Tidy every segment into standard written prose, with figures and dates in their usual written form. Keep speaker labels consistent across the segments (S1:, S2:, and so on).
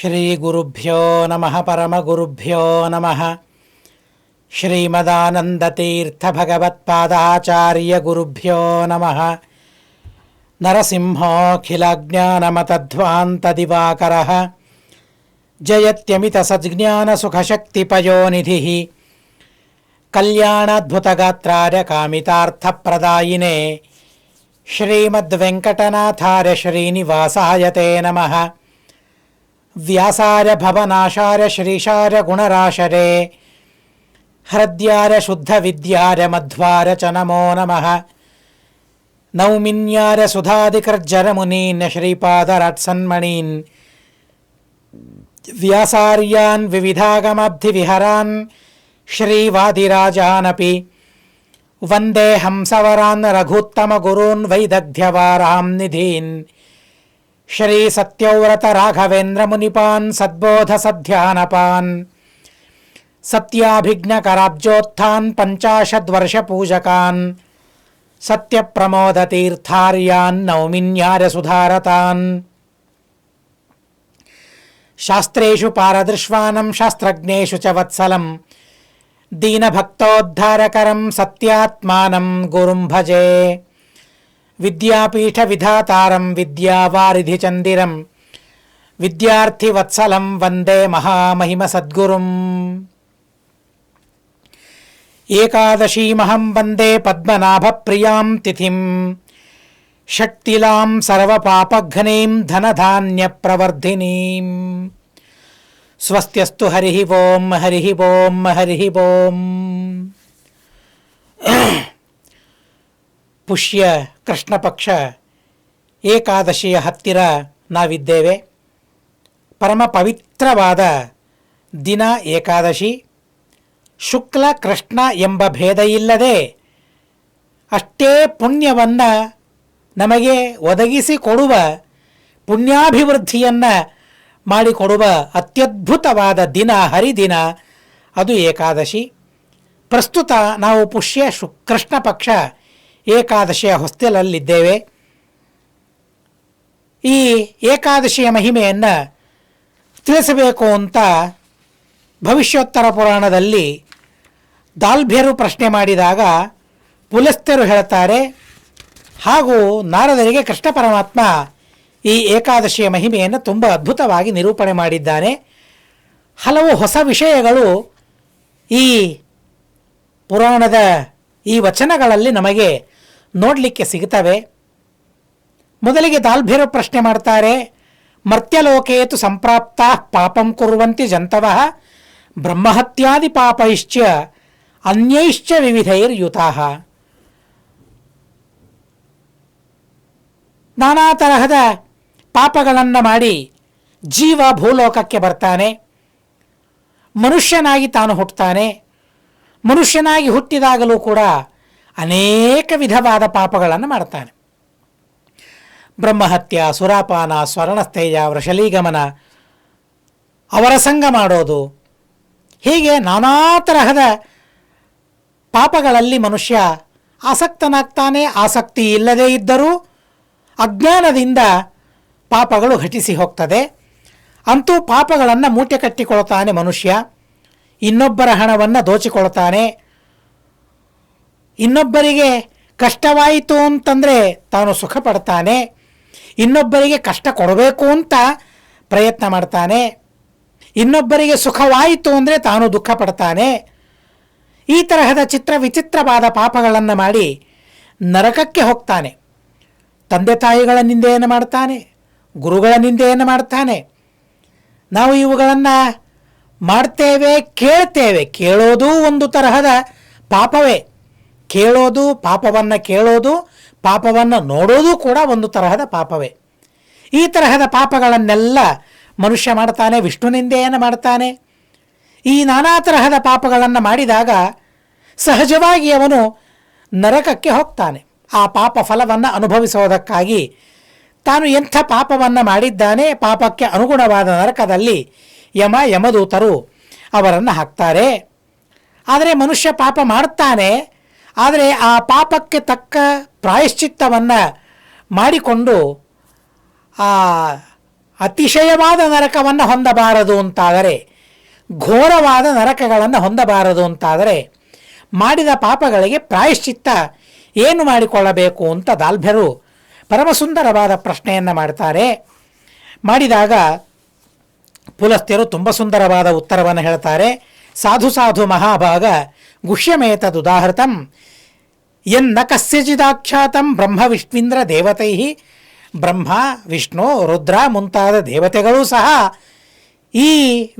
S1: ಶ್ರೀ ಗುರುಭ್ಯೋ ನಮಃ ಪರಮಗುರುಭ್ಯೋ ನಮಃ. ಶ್ರೀಮದಾನಂದತೀರ್ಥ ಭಗವತ್ಪಾದಾಚಾರ್ಯ ಗುರುಭ್ಯೋ ನಮಃ. ನರಸಿಂಹೋऽಖಿಲಜ್ಞಾನಮತಧ್ವಾन्तದಿವಾಕರಃ ಜಯತ್ಯಮಿತಸಜ್ಞಾನಸುಖಶಕ್ತಿಪಯೋನಿಧಿಃ ಕಲ್ಯಾಣಾದ್ಭುತಗಾತ್ರಾರ್ಯ ಕಾಮಿತಾರ್ಥಪ್ರದಾಯಿನೇ ಶ್ರೀಮದ್ವೆಂಕಟನಾಥಾರ್ಯ ಶ್ರೀನಿವಾಸಾಯ ತೇ ನಮಃ. ವ್ಯಾಸಾರ್ಯ ಭವನಾಶಾರ್ಯ ಶ್ರೀಶಾರ್ಯ ಗುಣರಾಶರೇ ಹೃದ್ಯಾರ್ಯ ಶುದ್ಧವಿದ್ಯಾರ್ಯ ಮಧ್ವಾರ್ಯ ಚ ನಮೋ ನಮಃ. ನೌಮಿನ್ಯಾರ್ಯ ಸುಧಾಧಿಕರ್ಜರಮುನೀನ್ ಶ್ರೀಪಾದರಾಟ್ಸನ್ಮಣೀನ್ ವ್ಯಾಸಾರ್ಯಾನ್ ವಿವಿಧಾಗಮಾಬ್ಧಿವಿಹರಾನ್ ಶ್ರೀವಾದಿರಾಜಾನಪಿ ವಂದೇ ಹಂಸವರಾನ್ ರಘುತ್ತಮಗುರೂನ್ ವೈದಗ್ಧ್ಯವಾರಾಂ ನಿಧೀನ್ ಶ್ರೀ ಸತ್ಯವ್ರತ ರಾಘವೇಂದ್ರ ಮುನಿಪಾನ್ ಸದ್ಬೋಧ ಸಧ್ಯಾನಪಾನ್ ಸತ್ಯಾಭಿಜ್ಞಕರಾಬ್ಜೋತ್ಥಾನ್ ಪಂಚಾಶದ್ವರ್ಷ ಪೂಜಕಾನ್ ಸತ್ಯಪ್ರಮೋದತೀರ್ಥಾರ್ಯಾನ್ ನೌಮಿನ್ಯಾರ್ಯ ಸುಧಾರತಾನ್. ಶಾಸ್ತ್ರೇಷು ಪಾರದೃಶ್ವಾನಂ ಶಾಸ್ತ್ರಜ್ಞೇಷು ಚ ವತ್ಸಲಂ ದೀನಭಕ್ತೋದ್ಧಾರಕರಂ ಸತ್ಯಾತ್ಮಾನಂ ಗುರುಂ ಭಜೆ. ವಿದ್ಯಾಪೀಠ ವಿಧಾತಾರಂ ವಿದ್ಯಾವಾರಿಧಿ ಚಂದಿರಂ ವಿದ್ಯಾರ್ಥಿವತ್ಸಲಂ ವಂದೇ ಮಹಾಮಹಿಮ ಸದ್ಗುರುಂ. ಏಕಾದಶೀಮಹಂ ವಂದೇ ಪದ್ಮನಾಭಪ್ರಿಯಾಂ ತಿಥಿಂ ಷಟ್ತಿಲಾಂ ಸರ್ವಪಾಪಘ್ನೀಂ ಧನಧಾನ್ಯಪ್ರವರ್ಧಿನೀಂ. ಸ್ವಸ್ತ್ಯಸ್ತು ಹರಿಃ ಓಂ ಹರಿಃ ಓಂ ಹರಿಃ ಓಂ. ಪುಷ್ಯ ಕೃಷ್ಣ ಪಕ್ಷ ಏಕಾದಶಿಯ ಹತ್ತಿರ ನಾವಿದ್ದೇವೆ. ಪರಮ ಪವಿತ್ರವಾದ ದಿನ ಏಕಾದಶಿ. ಶುಕ್ಲ ಕೃಷ್ಣ ಎಂಬ ಭೇದ ಇಲ್ಲದೆ ಅಷ್ಟೇ ಪುಣ್ಯವನ್ನು ನಮಗೆ ಒದಗಿಸಿಕೊಡುವ, ಪುಣ್ಯಾಭಿವೃದ್ಧಿಯನ್ನು ಮಾಡಿಕೊಡುವ ಅತ್ಯದ್ಭುತವಾದ ದಿನ, ಹರಿದಿನ ಅದು ಏಕಾದಶಿ. ಪ್ರಸ್ತುತ ನಾವು ಪುಷ್ಯ ಕೃಷ್ಣ ಪಕ್ಷ ಏಕಾದಶಿಯ ಹೊಸ್ತಿಲಲ್ಲಿದ್ದೇವೆ. ಈ ಏಕಾದಶಿಯ ಮಹಿಮೆಯನ್ನು ತಿಳಿಸಬೇಕು ಅಂತ ಭವಿಷ್ಯೋತ್ತರ ಪುರಾಣದಲ್ಲಿ ದಾಲ್ಭ್ಯರು ಪ್ರಶ್ನೆ ಮಾಡಿದಾಗ ಪುಲಸ್ತ್ಯರು ಹೇಳ್ತಾರೆ, ಹಾಗೂ ನಾರದರಿಗೆ ಕೃಷ್ಣ ಪರಮಾತ್ಮ ಈ ಏಕಾದಶಿಯ ಮಹಿಮೆಯನ್ನು ತುಂಬ ಅದ್ಭುತವಾಗಿ ನಿರೂಪಣೆ ಮಾಡಿದ್ದಾನೆ. ಹಲವು ಹೊಸ ವಿಷಯಗಳು ಈ ಪುರಾಣದ ಈ ವಚನಗಳಲ್ಲಿ ನಮಗೆ ನೋಡಲಿಕ್ಕೆ ಸಿಗುತ್ತವೆ. ಮೊದಲಿಗೆ ದಾಲ್ಭ್ಯರು ಪ್ರಶ್ನೆ ಮಾಡ್ತಾರೆ, ಮರ್ತ್ಯಲೋಕೇತು ಸಂಪ್ರಾಪ್ತಾ ಪಾಪಂ ಕುರ್ವಂತಿ ಜಂತವಃ ಬ್ರಹ್ಮಹತ್ಯಾದಿ ಪಾಪೈಶ್ಚ ಅನ್ಯೈಶ್ಚ ವಿವಿಧೈರ್ಯುತಾಃ. ನಾನಾ ತರಹದ ಪಾಪಗಳನ್ನು ಮಾಡಿ ಜೀವ ಭೂಲೋಕಕ್ಕೆ ಬರ್ತಾನೆ. ಮನುಷ್ಯನಾಗಿ ತಾನು ಹುಟ್ಟುತ್ತಾನೆ. ಮನುಷ್ಯನಾಗಿ ಹುಟ್ಟಿದಾಗಲೂ ಕೂಡ ಅನೇಕ ವಿಧವಾದ ಪಾಪಗಳನ್ನು ಮಾಡ್ತಾನೆ. ಬ್ರಹ್ಮಹತ್ಯ, ಸುರಾಪಾನ, ಸ್ವರ್ಣಸ್ಥೇಯ, ವೃಷಲೀಗಮನ, ಅವರ ಸಂಗ ಮಾಡೋದು, ಹೀಗೆ ನಾನಾ ತರಹದ ಪಾಪಗಳಲ್ಲಿ ಮನುಷ್ಯ ಆಸಕ್ತನಾಗ್ತಾನೆ. ಆಸಕ್ತಿ ಇಲ್ಲದೇ ಇದ್ದರೂ ಅಜ್ಞಾನದಿಂದ ಪಾಪಗಳು ಘಟಿಸಿ ಹೋಗ್ತದೆ. ಅಂತೂ ಪಾಪಗಳನ್ನು ಮೂಟೆ ಕಟ್ಟಿಕೊಳ್ತಾನೆ ಮನುಷ್ಯ. ಇನ್ನೊಬ್ಬರ ಹಣವನ್ನು ದೋಚಿಕೊಳ್ತಾನೆ. ಇನ್ನೊಬ್ಬರಿಗೆ ಕಷ್ಟವಾಯಿತು ಅಂತಂದರೆ ತಾನು ಸುಖ ಪಡ್ತಾನೆ. ಇನ್ನೊಬ್ಬರಿಗೆ ಕಷ್ಟ ಕೊಡಬೇಕು ಅಂತ ಪ್ರಯತ್ನ ಮಾಡ್ತಾನೆ. ಇನ್ನೊಬ್ಬರಿಗೆ ಸುಖವಾಯಿತು ಅಂದರೆ ತಾನು ದುಃಖ ಪಡ್ತಾನೆ. ಈ ತರಹದ ವಿಚಿತ್ರವಾದ ಪಾಪಗಳನ್ನು ಮಾಡಿ ನರಕಕ್ಕೆ ಹೋಗ್ತಾನೆ. ತಂದೆ ತಾಯಿಗಳ ನಿಂದೆಯನ್ನು ಮಾಡ್ತಾನೆ, ಗುರುಗಳ ನಿಂದೆಯನ್ನು ಮಾಡ್ತಾನೆ. ನಾವು ಇವುಗಳನ್ನು ಮಾಡ್ತೇವೆ, ಕೇಳ್ತೇವೆ. ಕೇಳೋದು ಒಂದು ತರಹದ ಪಾಪವೇ. ಕೇಳೋದು, ಪಾಪವನ್ನು ಕೇಳೋದು, ಪಾಪವನ್ನು ನೋಡೋದು ಕೂಡ ಒಂದು ತರಹದ ಪಾಪವೇ. ಈ ತರಹದ ಪಾಪಗಳನ್ನೆಲ್ಲ ಮನುಷ್ಯ ಮಾಡ್ತಾನೆ. ವಿಷ್ಣು ನಿಂದೆಯನ್ನು ಮಾಡ್ತಾನೆ. ಈ ನಾನಾ ತರಹದ ಪಾಪಗಳನ್ನು ಮಾಡಿದಾಗ ಸಹಜವಾಗಿ ಅವನು ನರಕಕ್ಕೆ ಹೋಗ್ತಾನೆ. ಆ ಪಾಪ ಫಲವನ್ನು ಅನುಭವಿಸೋದಕ್ಕಾಗಿ ತಾನು ಎಂಥ ಪಾಪವನ್ನು ಮಾಡಿದ್ದಾನೆ, ಪಾಪಕ್ಕೆ ಅನುಗುಣವಾದ ನರಕದಲ್ಲಿ ಯಮದೂತರು ಅವರನ್ನು ಹಾಕ್ತಾರೆ. ಆದರೆ ಮನುಷ್ಯ ಪಾಪ ಮಾಡ್ತಾನೆ. ಆದರೆ ಆ ಪಾಪಕ್ಕೆ ತಕ್ಕ ಪ್ರಾಯಶ್ಚಿತ್ತವನ್ನು ಮಾಡಿಕೊಂಡು ಆ ಅತಿಶಯವಾದ ನರಕವನ್ನು ಹೊಂದಬಾರದು ಅಂತಾದರೆ, ಘೋರವಾದ ನರಕಗಳನ್ನು ಹೊಂದಬಾರದು ಅಂತಾದರೆ ಮಾಡಿದ ಪಾಪಗಳಿಗೆ ಪ್ರಾಯಶ್ಚಿತ್ತ ಏನು ಮಾಡಿಕೊಳ್ಳಬೇಕು ಅಂತ ದಾಲ್ಭ್ಯರು ಪರಮಸುಂದರವಾದ ಪ್ರಶ್ನೆಯನ್ನು ಮಾಡ್ತಾರೆ. ಮಾಡಿದಾಗ ಪುಲಸ್ತ್ಯರು ತುಂಬ ಸುಂದರವಾದ ಉತ್ತರವನ್ನು ಹೇಳ್ತಾರೆ. ಸಾಧು ಸಾಧು ಮಹಾಭಾಗ ಗುಹ್ಯಮೇತದುದಾಹೃತಂ ಎನ್ನ ಕಸ್ಯಚಿದಾಖ್ಯಾತಂ ಬ್ರಹ್ಮ ವಿಷ್ಣುಂದ್ರ ದೇವತೈ. ಬ್ರಹ್ಮ, ವಿಷ್ಣು, ರುದ್ರ ಮುಂತಾದ ದೇವತೆಗಳೂ ಸಹ ಈ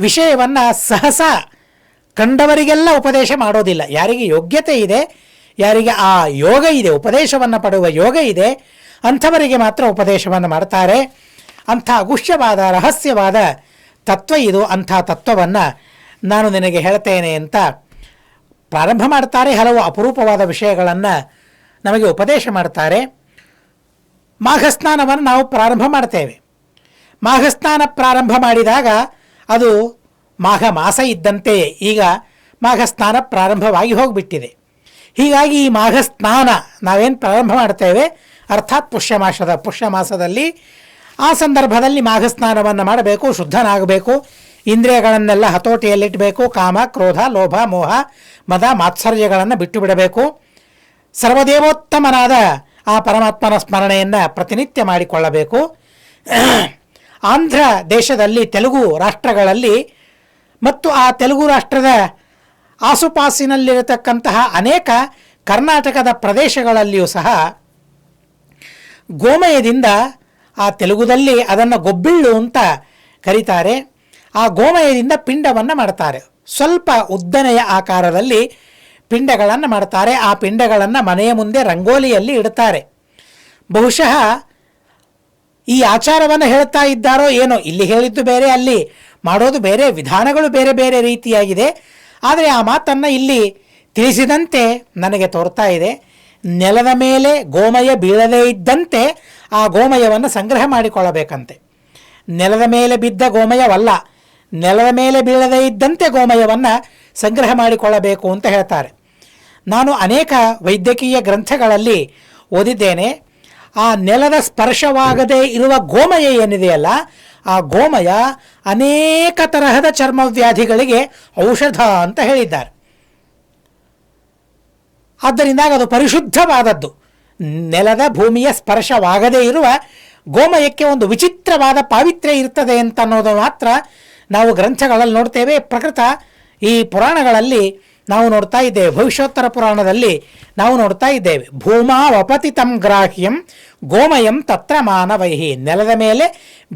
S1: ವಿಷಯವನ್ನು ಸಹಸ ಕಂಡವರಿಗೆಲ್ಲ ಉಪದೇಶ ಮಾಡೋದಿಲ್ಲ. ಯಾರಿಗೆ ಯೋಗ್ಯತೆ ಇದೆ, ಯಾರಿಗೆ ಆ ಯೋಗ ಇದೆ, ಉಪದೇಶವನ್ನು ಪಡೆಯುವ ಯೋಗ ಇದೆ, ಅಂಥವರಿಗೆ ಮಾತ್ರ ಉಪದೇಶವನ್ನು ಮಾಡ್ತಾರೆ. ಅಂಥ ಗುಹ್ಯವಾದ ರಹಸ್ಯವಾದ ತತ್ವ ಇದು. ಅಂಥ ತತ್ವವನ್ನು ನಾನು ನಿನಗೆ ಹೇಳ್ತೇನೆ ಅಂತ ಪ್ರಾರಂಭ ಮಾಡ್ತಾರೆ. ಹಲವು ಅಪರೂಪವಾದ ವಿಷಯಗಳನ್ನು ನಮಗೆ ಉಪದೇಶ ಮಾಡ್ತಾರೆ. ಮಾಘಸ್ನಾನವನ್ನು ನಾವು ಪ್ರಾರಂಭ ಮಾಡ್ತೇವೆ. ಮಾಘಸ್ನಾನ ಪ್ರಾರಂಭ ಮಾಡಿದಾಗ ಅದು ಮಾಘ ಮಾಸ ಇದ್ದಂತೆಯೇ ಈಗ ಮಾಘಸ್ನಾನ ಪ್ರಾರಂಭವಾಗಿ ಹೋಗಿಬಿಟ್ಟಿದೆ. ಹೀಗಾಗಿ ಈ ಮಾಘಸ್ನಾನ ನಾವೇನು ಪ್ರಾರಂಭ ಮಾಡ್ತೇವೆ, ಅರ್ಥಾತ್ ಪುಷ್ಯ ಮಾಸದಲ್ಲಿ ಆ ಸಂದರ್ಭದಲ್ಲಿ ಮಾಘಸ್ನಾನವನ್ನು ಮಾಡಬೇಕು, ಶುದ್ಧನಾಗಬೇಕು, ಇಂದ್ರಿಯಗಳನ್ನೆಲ್ಲ ಹತೋಟಿಯಲ್ಲಿಟ್ಟಬೇಕು, ಕಾಮ, ಕ್ರೋಧ, ಲೋಭ, ಮೋಹ, ಮದ, ಮಾತ್ಸರ್ಯಗಳನ್ನು ಬಿಟ್ಟು ಬಿಡಬೇಕು. ಸರ್ವದೇವೋತ್ತಮನಾದ ಆ ಪರಮಾತ್ಮನ ಸ್ಮರಣೆಯನ್ನು ಪ್ರತಿನಿತ್ಯ ಮಾಡಿಕೊಳ್ಳಬೇಕು. ಆಂಧ್ರ ದೇಶದಲ್ಲಿ, ತೆಲುಗು ರಾಷ್ಟ್ರಗಳಲ್ಲಿ ಮತ್ತು ಆ ತೆಲುಗು ರಾಷ್ಟ್ರದ ಆಸುಪಾಸಿನಲ್ಲಿರತಕ್ಕಂತಹ ಅನೇಕ ಕರ್ನಾಟಕದ ಪ್ರದೇಶಗಳಲ್ಲಿಯೂ ಸಹ ಗೋಮಯದಿಂದ, ಆ ತೆಲುಗುದಲ್ಲಿ ಅದನ್ನು ಗೊಬ್ಬಿಳ್ಳು ಅಂತ ಕರೀತಾರೆ, ಆ ಗೋಮಯದಿಂದ ಪಿಂಡವನ್ನು ಮಾಡ್ತಾರೆ. ಸ್ವಲ್ಪ ಉದ್ದನೆಯ ಆಕಾರದಲ್ಲಿ ಪಿಂಡಗಳನ್ನು ಮಾಡ್ತಾರೆ. ಆ ಪಿಂಡಗಳನ್ನು ಮನೆಯ ಮುಂದೆ ರಂಗೋಲಿಯಲ್ಲಿ ಇಡ್ತಾರೆ. ಬಹುಶಃ ಈ ಆಚಾರವನ್ನು ಹೇಳ್ತಾ ಇದ್ದಾರೋ ಏನೋ, ಇಲ್ಲಿ ಹೇಳಿದ್ದು ಬೇರೆ, ಅಲ್ಲಿ ಮಾಡೋದು ಬೇರೆ, ವಿಧಾನಗಳು ಬೇರೆ ಬೇರೆ ರೀತಿಯಾಗಿದೆ. ಆದರೆ ಆ ಮಾತನ್ನು ಇಲ್ಲಿ ತಿಳಿಸಿದಂತೆ ನನಗೆ ತೋರ್ತಾ ಇದೆ. ನೆಲದ ಮೇಲೆ ಗೋಮಯ ಬೀಳದೇ ಇದ್ದಂತೆ ಆ ಗೋಮಯವನ್ನು ಸಂಗ್ರಹ ಮಾಡಿಕೊಳ್ಳಬೇಕಂತೆ. ನೆಲದ ಮೇಲೆ ಬಿದ್ದ ಗೋಮಯವಲ್ಲ, ನೆಲದ ಮೇಲೆ ಬೀಳದೇ ಇದ್ದಂತೆ ಗೋಮಯವನ್ನು ಸಂಗ್ರಹ ಮಾಡಿಕೊಳ್ಳಬೇಕು ಅಂತ ಹೇಳ್ತಾರೆ. ನಾನು ಅನೇಕ ವೈದ್ಯಕೀಯ ಗ್ರಂಥಗಳಲ್ಲಿ ಓದಿದ್ದೇನೆ. ಆ ನೆಲದ ಸ್ಪರ್ಶವಾಗದೇ ಇರುವ ಗೋಮಯ ಏನಿದೆಯಲ್ಲ, ಆ ಗೋಮಯ ಅನೇಕ ತರಹದ ಚರ್ಮವ್ಯಾಧಿಗಳಿಗೆ ಔಷಧ ಅಂತ ಹೇಳಿದ್ದಾರೆ. ಆದ್ದರಿಂದ ಅದು ಪರಿಶುದ್ಧವಾದದ್ದು. ನೆಲದ ಭೂಮಿಯ ಸ್ಪರ್ಶವಾಗದೇ ಇರುವ ಗೋಮಯಕ್ಕೆ ಒಂದು ವಿಚಿತ್ರವಾದ ಪಾವಿತ್ರ್ಯ ಇರ್ತದೆ ಅಂತ ಅನ್ನೋದು ಮಾತ್ರ ನಾವು ಗ್ರಂಥಗಳಲ್ಲಿ ನೋಡ್ತೇವೆ. ಪ್ರಕೃತ ಈ ಪುರಾಣಗಳಲ್ಲಿ ನಾವು ನೋಡ್ತಾ ಇದ್ದೇವೆ. ಭವಿಷ್ಯೋತ್ತರ ಪುರಾಣದಲ್ಲಿ ನಾವು ನೋಡ್ತಾ ಇದ್ದೇವೆ. ಭೂಮಾ ವಪತಿತಂ ಗ್ರಾಹ್ಯಂ ಗೋಮಯಂ ತತ್ರ ಮಾನವೈಹಿ. ನೆಲದ ಮೇಲೆ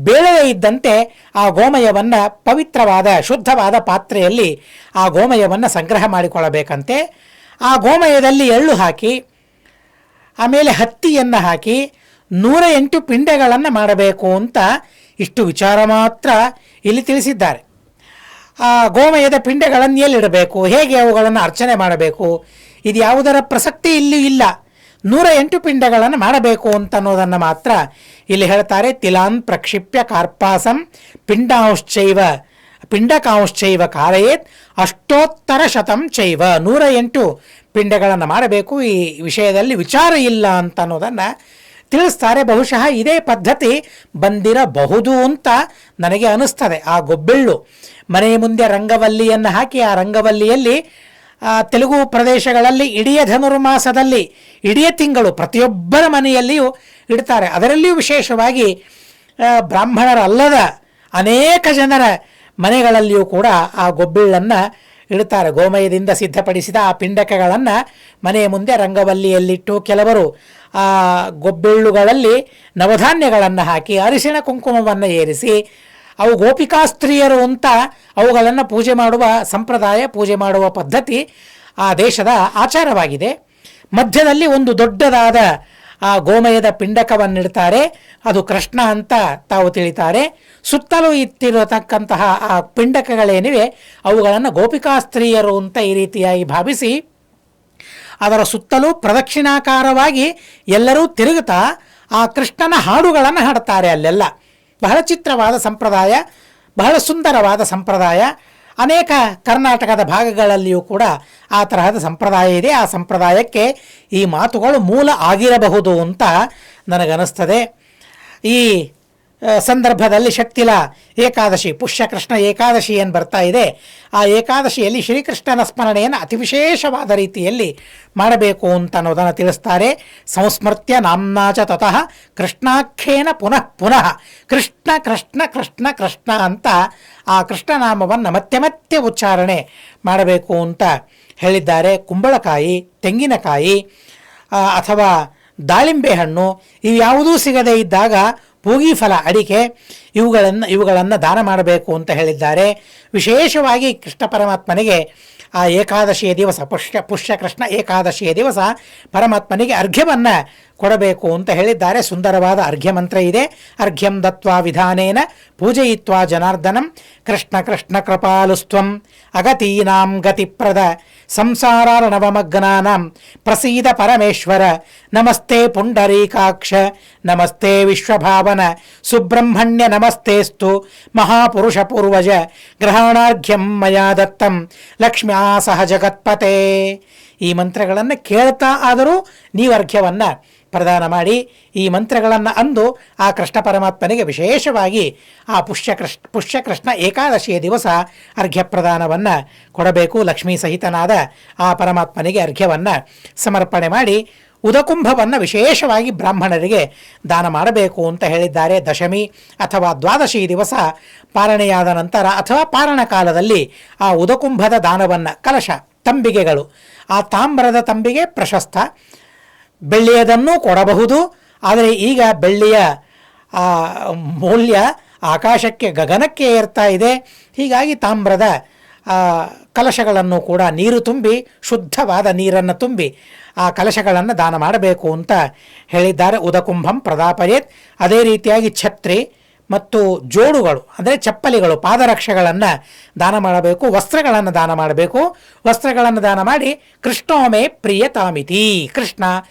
S1: ಬೀಳದೇ ಇದ್ದಂತೆ ಆ ಗೋಮಯವನ್ನು ಪವಿತ್ರವಾದ ಶುದ್ಧವಾದ ಪಾತ್ರೆಯಲ್ಲಿ ಆ ಗೋಮಯವನ್ನು ಸಂಗ್ರಹ ಮಾಡಿಕೊಳ್ಳಬೇಕಂತೆ. ಆ ಗೋಮಯದಲ್ಲಿ ಎಳ್ಳು ಹಾಕಿ, ಆಮೇಲೆ ಹತ್ತಿಯನ್ನು ಹಾಕಿ 108 ಪಿಂಡಗಳನ್ನು ಮಾಡಬೇಕು ಅಂತ ಇಷ್ಟು ವಿಚಾರ ಮಾತ್ರ ಇಲ್ಲಿ ತಿಳಿಸಿದ್ದಾರೆ. ಆ ಗೋಮಯದ ಪಿಂಡಗಳನ್ನು ಎಲ್ಲಿಡಬೇಕು, ಹೇಗೆ ಅವುಗಳನ್ನು ಅರ್ಚನೆ ಮಾಡಬೇಕು, ಇದು ಯಾವುದರ ಪ್ರಸಕ್ತಿ ಇಲ್ಲೂ ಇಲ್ಲ. 108 ಪಿಂಡಗಳನ್ನು ಮಾಡಬೇಕು ಅಂತ ಅನ್ನೋದನ್ನು ಮಾತ್ರ ಇಲ್ಲಿ ಹೇಳ್ತಾರೆ. ತಿಲಾನ್ ಪ್ರಕ್ಷಿಪ್ಯ ಕಾರ್ಪಾಸಂ ಪಿಂಡಕಾಂಶ್ಚೈವ ಕಾರಯೇತ್ ಅಷ್ಟೋತ್ತರ ಶತಂ ಚೈವ. 108 ಪಿಂಡಗಳನ್ನು ಮಾಡಬೇಕು. ಈ ವಿಷಯದಲ್ಲಿ ವಿಚಾರ ಇಲ್ಲ ಅಂತ ಅನ್ನೋದನ್ನು ತಿಳಿಸ್ತಾರೆ. ಬಹುಶಃ ಇದೇ ಪದ್ಧತಿ ಬಂದಿರಬಹುದು ಅಂತ ನನಗೆ ಅನಿಸ್ತದೆ. ಆ ಗೊಬ್ಬೆಳ್ಳು ಮನೆಯ ಮುಂದೆ ರಂಗವಲ್ಲಿಯನ್ನು ಹಾಕಿ, ಆ ರಂಗವಲ್ಲಿಯಲ್ಲಿ ತೆಲುಗು ಪ್ರದೇಶಗಳಲ್ಲಿ ಇಡೀ ಧನುರ್ಮಾಸದಲ್ಲಿ ಇಡೀ ತಿಂಗಳು ಪ್ರತಿಯೊಬ್ಬರ ಮನೆಯಲ್ಲಿಯೂ ಇಡ್ತಾರೆ. ಅದರಲ್ಲಿಯೂ ವಿಶೇಷವಾಗಿ ಬ್ರಾಹ್ಮಣರಲ್ಲದ ಅನೇಕ ಜನರ ಮನೆಗಳಲ್ಲಿಯೂ ಕೂಡ ಆ ಗೊಬ್ಬೆಳ್ಳನ್ನು ಇಡ್ತಾರೆ. ಗೋಮಯದಿಂದ ಸಿದ್ಧಪಡಿಸಿದ ಆ ಪಿಂಡಕಗಳನ್ನು ಮನೆಯ ಮುಂದೆ ರಂಗವಲ್ಲಿಯಲ್ಲಿಟ್ಟು ಕೆಲವರು ಆ ಗೊಬ್ಬೆಳ್ಳುಗಳಲ್ಲಿ ನವಧಾನ್ಯಗಳನ್ನು ಹಾಕಿ ಅರಿಶಿಣ ಕುಂಕುಮವನ್ನು ಏರಿಸಿ, ಅವು ಗೋಪಿಕಾಸ್ತ್ರೀಯರು ಅಂತ ಅವುಗಳನ್ನು ಪೂಜೆ ಮಾಡುವ ಸಂಪ್ರದಾಯ, ಪೂಜೆ ಮಾಡುವ ಪದ್ಧತಿ ಆ ದೇಶದ ಆಚಾರವಾಗಿದೆ. ಮಧ್ಯದಲ್ಲಿ ಒಂದು ದೊಡ್ಡದಾದ ಆ ಗೋಮಯದ ಪಿಂಡಕವನ್ನಿಡ್ತಾರೆ. ಅದು ಕೃಷ್ಣ ಅಂತ ತಾವು ತಿಳಿತಾರೆ. ಸುತ್ತಲೂ ಇಟ್ಟಿರತಕ್ಕಂತಹ ಆ ಪಿಂಡಕಗಳೇನಿವೆ ಅವುಗಳನ್ನು ಗೋಪಿಕಾಸ್ತ್ರೀಯರು ಅಂತ ಈ ರೀತಿಯಾಗಿ ಭಾವಿಸಿ ಅದರ ಸುತ್ತಲೂ ಪ್ರದಕ್ಷಿಣಾಕಾರವಾಗಿ ಎಲ್ಲರೂ ತಿರುಗುತ್ತಾ ಆ ಕೃಷ್ಣನ ಹಾಡುಗಳನ್ನು ಹಾಡ್ತಾರೆ. ಅಲ್ಲೆಲ್ಲ ಬಹಳ ಚಿತ್ರವಾದ ಸಂಪ್ರದಾಯ, ಬಹಳ ಸುಂದರವಾದ ಸಂಪ್ರದಾಯ. ಅನೇಕ ಕರ್ನಾಟಕದ ಭಾಗಗಳಲ್ಲಿಯೂ ಕೂಡ ಆ ತರಹದ ಸಂಪ್ರದಾಯ ಇದೆ. ಆ ಸಂಪ್ರದಾಯಕ್ಕೆ ಈ ಮಾತುಗಳು ಮೂಲ ಆಗಿರಬಹುದು ಅಂತ ನನಗನ್ನಿಸ್ತದೆ. ಈ ಸಂದರ್ಭದಲ್ಲಿ ಶಕ್ತಿಲ ಏಕಾದಶಿ, ಪುಷ್ಯಕೃಷ್ಣ ಏಕಾದಶಿ ಏನು ಬರ್ತಾ ಇದೆ, ಆ ಏಕಾದಶಿಯಲ್ಲಿ ಶ್ರೀಕೃಷ್ಣನ ಸ್ಮರಣೆಯನ್ನು ಅತಿ ವಿಶೇಷವಾದ ರೀತಿಯಲ್ಲಿ ಮಾಡಬೇಕು ಅಂತ ಅನ್ನೋದನ್ನು ತಿಳಿಸ್ತಾರೆ. ಸಂಸ್ಮೃತ್ಯ ನಾಮ್ನಾಚ ತತಃ ಕೃಷ್ಣಾಖ್ಯೇನ ಪುನಃ ಪುನಃ ಕೃಷ್ಣ ಕೃಷ್ಣ ಕೃಷ್ಣ ಕೃಷ್ಣ ಅಂತ ಆ ಕೃಷ್ಣನಾಮವನ್ನು ಮತ್ತೆ ಮತ್ತೆ ಉಚ್ಚಾರಣೆ ಮಾಡಬೇಕು ಅಂತ ಹೇಳಿದ್ದಾರೆ. ಕುಂಬಳಕಾಯಿ, ತೆಂಗಿನಕಾಯಿ ಅಥವಾ ದಾಳಿಂಬೆ ಹಣ್ಣು ಇವ್ಯಾವುದೂ ಸಿಗದೇ ಇದ್ದಾಗ ಪೂಗಿ ಫಲ, ಅಡಿಕೆ ಇವುಗಳನ್ನು ದಾನ ಮಾಡಬೇಕು ಅಂತ ಹೇಳಿದ್ದಾರೆ. ವಿಶೇಷವಾಗಿ ಕೃಷ್ಣ ಪರಮಾತ್ಮನಿಗೆ ಆ ಏಕಾದಶಿಯ ದಿವಸ ಪುಷ್ಯಕೃಷ್ಣ ಏಕಾದಶಿಯ ದಿವಸ ಪರಮಾತ್ಮನಿಗೆ ಅರ್ಘ್ಯವನ್ನು ಕೊಡಬೇಕು ಅಂತ ಹೇಳಿದ್ದಾರೆ. ಸುಂದರವಾದ ಅರ್ಘ್ಯ ಮಂತ್ರ ಇದೆ. ಅರ್ಘ್ಯಂ ದತ್ವಾ ವಿಧಾನೇನ ಪೂಜಯಿತ್ವಾ ಜನಾರ್ದನಂ ಕೃಷ್ಣ ಕೃಷ್ಣ ಕೃಪಾಲುಸ್ತ್ವಂ ಅಗತೀನಾಂ ಗತಿಪ್ರದ ಸಂಸಾರಾರ್ಣವಮಗ್ನಾನಾಂ ಪ್ರಸೀದ ಪರಮೇಶ್ವರ ನಮಸ್ತೆ ಪುಂಡರೀಕಾಕ್ಷ ನಮಸ್ತೆ ವಿಶ್ವಭಾವನ ಸುಬ್ರಹ್ಮಣ್ಯ ನಮಸ್ತೇಸ್ತು ಮಹಾಪುರುಷ ಪೂರ್ವಜ ಗ್ರಹಣಾರ್ಘ್ಯಂ ಮಯಾ ದತ್ತಂ ಲಕ್ಷ್ಮ್ಯಾ ಸಹ ಜಗತ್ಪತೆ. ಈ ಮಂತ್ರಗಳನ್ನು ಕೇಳ್ತಾ ಆದರೂ ನೀವು ಅರ್ಘ್ಯವನ್ನು ಪ್ರದಾನ ಮಾಡಿ. ಈ ಮಂತ್ರಗಳನ್ನು ಅಂದು ಆ ಕೃಷ್ಣ ಪರಮಾತ್ಮನಿಗೆ ವಿಶೇಷವಾಗಿ ಆ ಪುಷ್ಯಕೃಷ್ಣ ಏಕಾದಶಿಯ ದಿವಸ ಅರ್ಘ್ಯ ಪ್ರದಾನವನ್ನು ಕೊಡಬೇಕು. ಲಕ್ಷ್ಮೀ ಸಹಿತನಾದ ಆ ಪರಮಾತ್ಮನಿಗೆ ಅರ್ಘ್ಯವನ್ನು ಸಮರ್ಪಣೆ ಮಾಡಿ ಉದಕುಂಭವನ್ನು ವಿಶೇಷವಾಗಿ ಬ್ರಾಹ್ಮಣರಿಗೆ ದಾನ ಮಾಡಬೇಕು ಅಂತ ಹೇಳಿದ್ದಾರೆ. ದಶಮಿ ಅಥವಾ ದ್ವಾದಶಿ ದಿವಸ ಪಾರಣೆಯಾದ ನಂತರ ಅಥವಾ ಪಾರಣ ಕಾಲದಲ್ಲಿ ಆ ಉದಕುಂಭದ ದಾನವನ್ನು, ಕಲಶ ತಂಬಿಗೆಗಳು, ಆ ತಾಮ್ರದ ತಂಬಿಗೆ ಪ್ರಶಸ್ತ, ಬೆಳ್ಳಿಯದನ್ನೂ ಕೊಡಬಹುದು. ಆದರೆ ಈಗ ಬೆಳ್ಳಿಯ ಮೌಲ್ಯ ಆಕಾಶಕ್ಕೆ ಗಗನಕ್ಕೆ ಏರ್ತಾ ಇದೆ. ಹೀಗಾಗಿ ತಾಮ್ರದ ಕಲಶಗಳನ್ನು ಕೂಡ ನೀರು ತುಂಬಿ, ಶುದ್ಧವಾದ ನೀರನ್ನು ತುಂಬಿ ಆ ಕಲಶಗಳನ್ನು ದಾನ ಮಾಡಬೇಕು ಅಂತ ಹೇಳಿದ್ದಾರೆ. ಉದಕುಂಭಂ ಪ್ರದಾಪಯೇತ್. ಅದೇ ರೀತಿಯಾಗಿ ಛತ್ರಿ ಮತ್ತು ಜೋಡುಗಳು ಅಂದರೆ ಚಪ್ಪಲಿಗಳು, ಪಾದರಕ್ಷೆಗಳನ್ನು ದಾನ ಮಾಡಬೇಕು. ವಸ್ತ್ರಗಳನ್ನು ದಾನ ಮಾಡಬೇಕು. ವಸ್ತ್ರಗಳನ್ನು ದಾನ ಮಾಡಿ ಕೃಷ್ಣೋಮೇ ಪ್ರಿಯತಾಮಿತಿ, ಕೃಷ್ಣ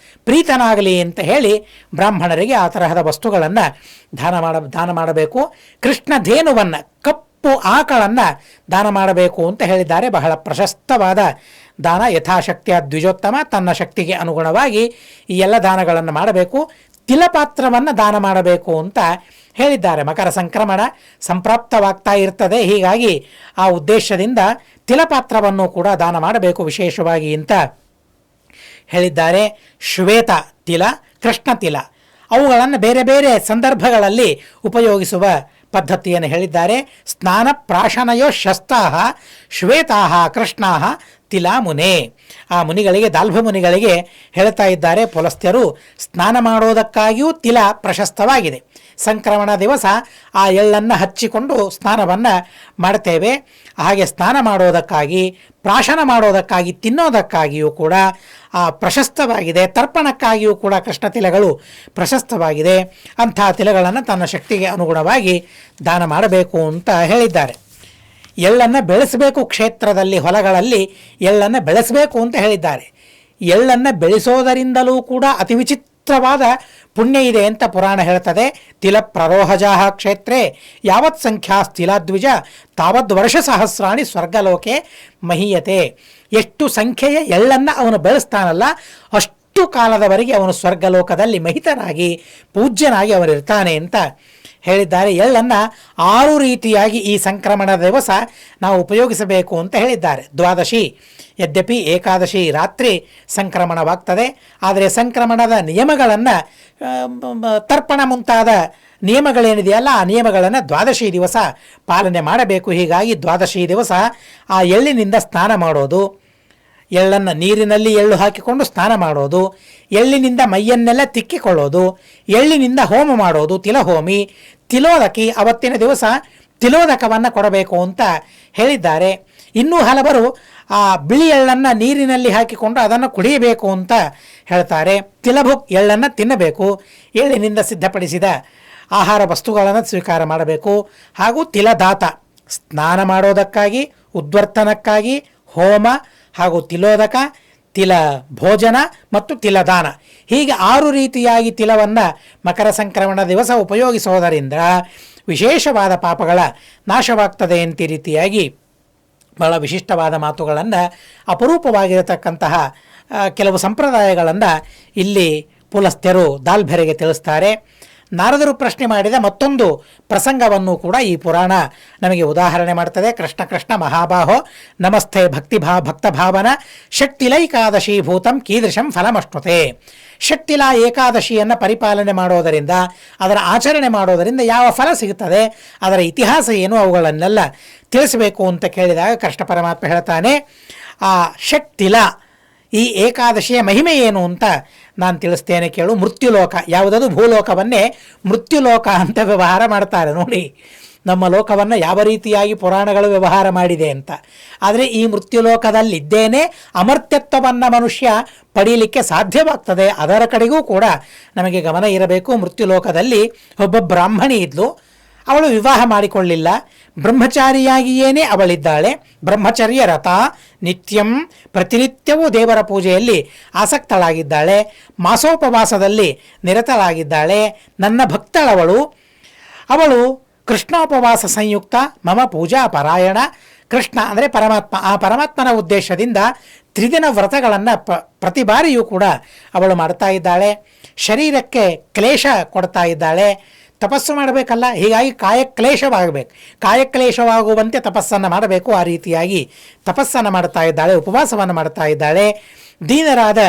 S1: ಪ್ರೀತನಾಗಲಿ ಅಂತ ಹೇಳಿ ಬ್ರಾಹ್ಮಣರಿಗೆ ಆ ತರಹದ ವಸ್ತುಗಳನ್ನು ದಾನ ಮಾಡಬೇಕು. ಕೃಷ್ಣ ಧೇನುವನ್ನು, ಕಪ್ಪು ಆಕಳನ್ನು ದಾನ ಮಾಡಬೇಕು ಅಂತ ಹೇಳಿದ್ದಾರೆ. ಬಹಳ ಪ್ರಶಸ್ತವಾದ ದಾನ. ಯಥಾಶಕ್ತಿಯ ದ್ವಿಜೋತ್ತಮ, ತನ್ನ ಶಕ್ತಿಗೆ ಅನುಗುಣವಾಗಿ ಈ ಎಲ್ಲ ದಾನಗಳನ್ನು ಮಾಡಬೇಕು. ತಿಲಪಾತ್ರವನ್ನು ದಾನ ಮಾಡಬೇಕು ಅಂತ ಹೇಳಿದ್ದಾರೆ. ಮಕರ ಸಂಕ್ರಮಣ ಸಂಪ್ರಾಪ್ತವಾಗ್ತಾ ಇರ್ತದೆ. ಹೀಗಾಗಿ ಆ ಉದ್ದೇಶದಿಂದ ತಿಲಪಾತ್ರವನ್ನು ಕೂಡ ದಾನ ಮಾಡಬೇಕು ವಿಶೇಷವಾಗಿ ಅಂತ ಹೇಳಿದ್ದಾರೆ. ಶ್ವೇತ ತಿಲ, ಕೃಷ್ಣ ತಿಲ, ಅವುಗಳನ್ನು ಬೇರೆ ಬೇರೆ ಸಂದರ್ಭಗಳಲ್ಲಿ ಉಪಯೋಗಿಸುವ ಪದ್ಧತಿಯನ್ನು ಹೇಳಿದ್ದಾರೆ. ಸ್ನಾನ ಪ್ರಾಶನಯೋ ಶಸ್ತಾಹ ಶ್ವೇತಾಹ ಕೃಷ್ಣಾಹ ತಿಲಾ ಮುನೆ. ಆ ಮುನಿಗಳಿಗೆ, ದಾಲ್ಭ ಮುನಿಗಳಿಗೆ ಹೇಳ್ತಾ ಇದ್ದಾರೆ ಪುಲಸ್ತ್ಯರು, ಸ್ನಾನ ಮಾಡೋದಕ್ಕಾಗಿಯೂ ತಿಲ ಪ್ರಶಸ್ತವಾಗಿದೆ. ಸಂಕ್ರಮಣ ದಿವಸ ಆ ಎಳ್ಳನ್ನು ಹಚ್ಚಿಕೊಂಡು ಸ್ನಾನವನ್ನು ಮಾಡ್ತೇವೆ. ಹಾಗೆ ಸ್ನಾನ ಮಾಡೋದಕ್ಕಾಗಿ, ಪ್ರಾಶನ ಮಾಡೋದಕ್ಕಾಗಿ, ತಿನ್ನೋದಕ್ಕಾಗಿಯೂ ಕೂಡ ಆ ಪ್ರಶಸ್ತವಾಗಿದೆ. ತರ್ಪಣಕ್ಕಾಗಿಯೂ ಕೂಡ ಕೃಷ್ಣ ತಿಲಗಳು ಪ್ರಶಸ್ತವಾಗಿದೆ. ಅಂಥ ತಿಲಗಳನ್ನು ತನ್ನ ಶಕ್ತಿಗೆ ಅನುಗುಣವಾಗಿ ದಾನ ಮಾಡಬೇಕು ಅಂತ ಹೇಳಿದ್ದಾರೆ. ಎಳ್ಳನ್ನು ಬೆಳೆಸಬೇಕು, ಕ್ಷೇತ್ರದಲ್ಲಿ ಹೊಲಗಳಲ್ಲಿ ಎಳ್ಳನ್ನು ಬೆಳೆಸಬೇಕು ಅಂತ ಹೇಳಿದ್ದಾರೆ. ಎಳ್ಳನ್ನು ಬೆಳೆಸೋದರಿಂದಲೂ ಕೂಡ ಅತಿ ವಿಚಿತ್ರವಾದ ಪುಣ್ಯ ಇದೆ ಅಂತ ಪುರಾಣ ಹೇಳ್ತದೆ. ತಿಲ ಪ್ರರೋಹಜಾಹ ಕ್ಷೇತ್ರೇ ಯಾವತ್ ಸಂಖ್ಯಾ ತಿಲಾದ್ವಿಜ ತಾವದ್ ವರ್ಷ ಸಹಸ್ರಾಣಿ ಸ್ವರ್ಗಲೋಕೆ ಮಹೀಯತೆ. ಎಷ್ಟು ಸಂಖ್ಯೆಯ ಎಳ್ಳನ್ನು ಅವನು ಬೆಳೆಸ್ತಾನಲ್ಲ ಅಷ್ಟು ಕಾಲದವರೆಗೆ ಅವನು ಸ್ವರ್ಗಲೋಕದಲ್ಲಿ ಮಹಿತನಾಗಿ ಪೂಜ್ಯನಾಗಿ ಅವನಿರ್ತಾನೆ ಅಂತ ಹೇಳಿದ್ದಾರೆ. ಎಳ್ಳನ್ನು 6 ರೀತಿಯಾಗಿ ಈ ಸಂಕ್ರಮಣದ ದಿವಸ ನಾವು ಉಪಯೋಗಿಸಬೇಕು ಅಂತ ಹೇಳಿದ್ದಾರೆ. ದ್ವಾದಶಿ, ಯದ್ಯಪಿ ಏಕಾದಶಿ ರಾತ್ರಿ ಸಂಕ್ರಮಣವಾಗ್ತದೆ, ಆದರೆ ಸಂಕ್ರಮಣದ ನಿಯಮಗಳನ್ನು, ತರ್ಪಣ ಮುಂತಾದ ನಿಯಮಗಳೇನಿದೆಯಲ್ಲ ಆ ನಿಯಮಗಳನ್ನು ದ್ವಾದಶಿ ದಿವಸ ಪಾಲನೆ ಮಾಡಬೇಕು. ಹೀಗಾಗಿ ದ್ವಾದಶಿ ದಿವಸ ಆ ಎಳ್ಳಿನಿಂದ ಸ್ನಾನ ಮಾಡೋದು, ಎಳ್ಳನ್ನು ನೀರಿನಲ್ಲಿ ಎಳ್ಳು ಹಾಕಿಕೊಂಡು ಸ್ನಾನ ಮಾಡೋದು, ಎಳ್ಳಿನಿಂದ ಮೈಯನ್ನೆಲ್ಲ ತಿಕ್ಕಿಕೊಳ್ಳೋದು, ಎಳ್ಳಿನಿಂದ ಹೋಮ ಮಾಡೋದು, ತಿಲಹೋಮಿ, ತಿಲೋದಕಿ, ಅವತ್ತಿನ ದಿವಸ ತಿಲೋದಕವನ್ನು ಕೊಡಬೇಕು ಅಂತ ಹೇಳಿದ್ದಾರೆ. ಇನ್ನೂ ಹಲವರು ಆ ಬಿಳಿ ಎಳ್ಳನ್ನು ನೀರಿನಲ್ಲಿ ಹಾಕಿಕೊಂಡು ಅದನ್ನು ಕುಡಿಯಬೇಕು ಅಂತ ಹೇಳ್ತಾರೆ. ತಿಲಭುಕ್, ಎಳ್ಳನ್ನು ತಿನ್ನಬೇಕು. ಎಳ್ಳಿನಿಂದ ಸಿದ್ಧಪಡಿಸಿದ ಆಹಾರ ವಸ್ತುಗಳನ್ನು ಸ್ವೀಕಾರ ಮಾಡಬೇಕು. ಹಾಗೂ ತಿಲದಾತ, ಸ್ನಾನ ಮಾಡೋದಕ್ಕಾಗಿ, ಉದ್ವರ್ತನಕ್ಕಾಗಿ ಹೋಮ ಹಾಗೂ ತಿಲೋದಕ, ತಿಲ ಭೋಜನ ಮತ್ತು ತಿಲದಾನ, ಹೀಗೆ 6 ರೀತಿಯಾಗಿ ತಿಲವನ್ನು ಮಕರ ಸಂಕ್ರಮಣ ದಿವಸ ಉಪಯೋಗಿಸೋದರಿಂದ ವಿಶೇಷವಾದ ಪಾಪಗಳ ನಾಶವಾಗ್ತದೆ ಅಂತ ರೀತಿಯಾಗಿ ಬಹಳ ವಿಶಿಷ್ಟವಾದ ಮಾತುಗಳನ್ನು, ಅಪರೂಪವಾಗಿರತಕ್ಕಂತಹ ಕೆಲವು ಸಂಪ್ರದಾಯಗಳನ್ನು ಇಲ್ಲಿ ಪುಲಸ್ತ್ಯರು ದಾಲ್ಭೆರೆಗೆ ತಿಳಿಸ್ತಾರೆ. ನಾರದರು ಪ್ರಶ್ನೆ ಮಾಡಿದ ಮತ್ತೊಂದು ಪ್ರಸಂಗವನ್ನು ಕೂಡ ಈ ಪುರಾಣ ನಮಗೆ ಉದಾಹರಣೆ ಮಾಡ್ತದೆ. ಕೃಷ್ಣ ಕೃಷ್ಣ ಮಹಾಬಾಹೋ ನಮಸ್ತೆ ಭಕ್ತಭಾವನ ಷಟ್ಟಿಲೈಕಾದಶಿ ಭೂತಂ ಕೀದೃಶಂ ಫಲಮಶ್ನುತೆ. ಷಟ್ಟಿಲ ಏಕಾದಶಿಯನ್ನು ಪರಿಪಾಲನೆ ಮಾಡೋದರಿಂದ, ಅದರ ಆಚರಣೆ ಮಾಡೋದರಿಂದ ಯಾವ ಫಲ ಸಿಗುತ್ತದೆ, ಅದರ ಇತಿಹಾಸ ಏನು, ಅವುಗಳನ್ನೆಲ್ಲ ತಿಳಿಸಬೇಕು ಅಂತ ಕೇಳಿದಾಗ ಕೃಷ್ಣ ಪರಮಾತ್ಮ ಹೇಳ್ತಾನೆ, ಆ ಷಟ್ಟಿಲ ಈ ಏಕಾದಶಿಯ ಮಹಿಮೆ ಏನು ಅಂತ ನಾನು ತಿಳಿಸ್ತೇನೆ ಕೇಳು. ಮೃತ್ಯುಲೋಕ, ಯಾವುದದು ಭೂಲೋಕವನ್ನೇ ಮೃತ್ಯುಲೋಕ ಅಂತ ವ್ಯವಹಾರ ಮಾಡ್ತಾರೆ ನೋಡಿ. ನಮ್ಮ ಲೋಕವನ್ನು ಯಾವ ರೀತಿಯಾಗಿ ಪುರಾಣಗಳು ವ್ಯವಹಾರ ಮಾಡಿದೆ ಅಂತ. ಆದರೆ ಈ ಮೃತ್ಯುಲೋಕದಲ್ಲಿದ್ದೇನೆ ಅಮರ್ತ್ಯತ್ವವನ್ನು ಮನುಷ್ಯ ಪಡೀಲಿಕ್ಕೆ ಸಾಧ್ಯವಾಗ್ತದೆ. ಅದರ ಕಡೆಗೂ ಕೂಡ ನಮಗೆ ಗಮನ ಇರಬೇಕು. ಮೃತ್ಯುಲೋಕದಲ್ಲಿ ಒಬ್ಬ ಬ್ರಾಹ್ಮಣಿ ಇದ್ಲು, ಅವಳು ವಿವಾಹ ಮಾಡಿಕೊಳ್ಳಿಲ್ಲ, ಬ್ರಹ್ಮಚಾರಿಯಾಗಿಯೇನೇ ಅವಳಿದ್ದಾಳೆ. ಬ್ರಹ್ಮಚರ್ಯ ರಥ ನಿತ್ಯಂ, ಪ್ರತಿನಿತ್ಯವೂ ದೇವರ ಪೂಜೆಯಲ್ಲಿ ಆಸಕ್ತಳಾಗಿದ್ದಾಳೆ, ಮಾಸೋಪವಾಸದಲ್ಲಿ ನಿರತಳಾಗಿದ್ದಾಳೆ. ನನ್ನ ಭಕ್ತಳವಳು. ಅವಳು ಕೃಷ್ಣೋಪವಾಸ ಸಂಯುಕ್ತ ಮಮ ಪೂಜಾ ಪರಾಯಣ. ಕೃಷ್ಣ ಅಂದರೆ ಪರಮಾತ್ಮ, ಆ ಪರಮಾತ್ಮನ ಉದ್ದೇಶದಿಂದ ತ್ರಿದಿನ ವ್ರತಗಳನ್ನು ಪ್ರತಿ ಬಾರಿಯೂ ಕೂಡ ಅವಳು ಮಾಡ್ತಾ ಇದ್ದಾಳೆ. ಶರೀರಕ್ಕೆ ಕ್ಲೇಶ ಕೊಡ್ತಾ ಇದ್ದಾಳೆ. ತಪಸ್ಸು ಮಾಡಬೇಕಲ್ಲ, ಹೀಗಾಗಿ ಕಾಯಕ್ಲೇಶವಾಗಬೇಕು, ಕಾಯಕ್ಲೇಶವಾಗುವಂತೆ ತಪಸ್ಸನ್ನು ಮಾಡಬೇಕು. ಆ ರೀತಿಯಾಗಿ ತಪಸ್ಸನ್ನು ಮಾಡ್ತಾ ಇದ್ದಾಳೆ, ಉಪವಾಸವನ್ನು ಮಾಡ್ತಾ ಇದ್ದಾಳೆ. ದೀನರಾದ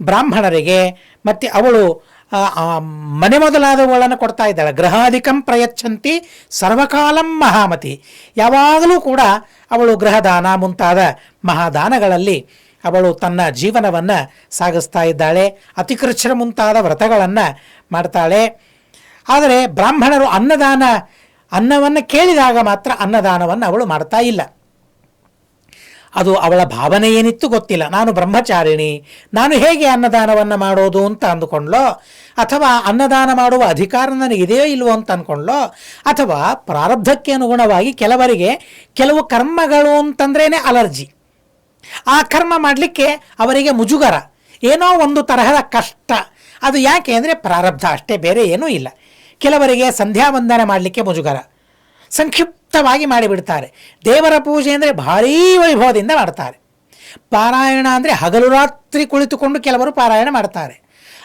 S1: ಬ್ರಾಹ್ಮಣರಿಗೆ ಮತ್ತು ಅವಳು ಮನೆ ಮೊದಲಾದವುಗಳನ್ನು ಕೊಡ್ತಾ ಇದ್ದಾಳೆ. ಗೃಹಾಧಿಕಂ ಪ್ರಯಚ್ಛಂತಿ ಸರ್ವಕಾಲಂ ಮಹಾಮತಿ. ಯಾವಾಗಲೂ ಕೂಡ ಅವಳು ಗೃಹದಾನ ಮುಂತಾದ ಮಹಾದಾನಗಳಲ್ಲಿ ಅವಳು ತನ್ನ ಜೀವನವನ್ನು ಸಾಗಿಸ್ತಾ ಇದ್ದಾಳೆ. ಅತಿಕೃಚ್ಛ್ರ ಮುಂತಾದ ವ್ರತಗಳನ್ನು ಮಾಡ್ತಾಳೆ. ಆದರೆ ಬ್ರಾಹ್ಮಣರು ಅನ್ನವನ್ನು ಕೇಳಿದಾಗ ಮಾತ್ರ ಅನ್ನದಾನವನ್ನು ಅವಳು ಮಾಡ್ತಾ ಇಲ್ಲ. ಅದು ಅವಳ ಭಾವನೆ ಏನಿತ್ತು ಗೊತ್ತಿಲ್ಲ. ನಾನು ಬ್ರಹ್ಮಚಾರಿಣಿ, ನಾನು ಹೇಗೆ ಅನ್ನದಾನವನ್ನು ಮಾಡೋದು ಅಂತ ಅಂದುಕೊಂಡ್ಲೋ, ಅಥವಾ ಅನ್ನದಾನ ಮಾಡುವ ಅಧಿಕಾರ ನನಗಿದೆಯೋ ಇಲ್ವೋ ಅಂತ ಅಂದ್ಕೊಂಡ್ಲೋ, ಅಥವಾ ಪ್ರಾರಬ್ಧಕ್ಕೆ ಅನುಗುಣವಾಗಿ ಕೆಲವರಿಗೆ ಕೆಲವು ಕರ್ಮಗಳು ಅಂತಂದ್ರೇ ಅಲರ್ಜಿ. ಆ ಕರ್ಮ ಮಾಡಲಿಕ್ಕೆ ಅವರಿಗೆ ಮುಜುಗರ, ಏನೋ ಒಂದು ತರಹದ ಕಷ್ಟ. ಅದು ಯಾಕೆ ಅಂದರೆ ಪ್ರಾರಬ್ಧ ಅಷ್ಟೇ, ಬೇರೆ ಏನೂ ಇಲ್ಲ. ಕೆಲವರಿಗೆ ಸಂಧ್ಯಾ ವಂದನೆ ಮಾಡಲಿಕ್ಕೆ ಮುಜುಗರ, ಸಂಕ್ಷಿಪ್ತವಾಗಿ ಮಾಡಿಬಿಡ್ತಾರೆ. ದೇವರ ಪೂಜೆ ಅಂದರೆ ಭಾರೀ ವೈಭವದಿಂದ ಮಾಡ್ತಾರೆ. ಪಾರಾಯಣ ಅಂದರೆ ಹಗಲು ರಾತ್ರಿ ಕುಳಿತುಕೊಂಡು ಕೆಲವರು ಪಾರಾಯಣ ಮಾಡ್ತಾರೆ.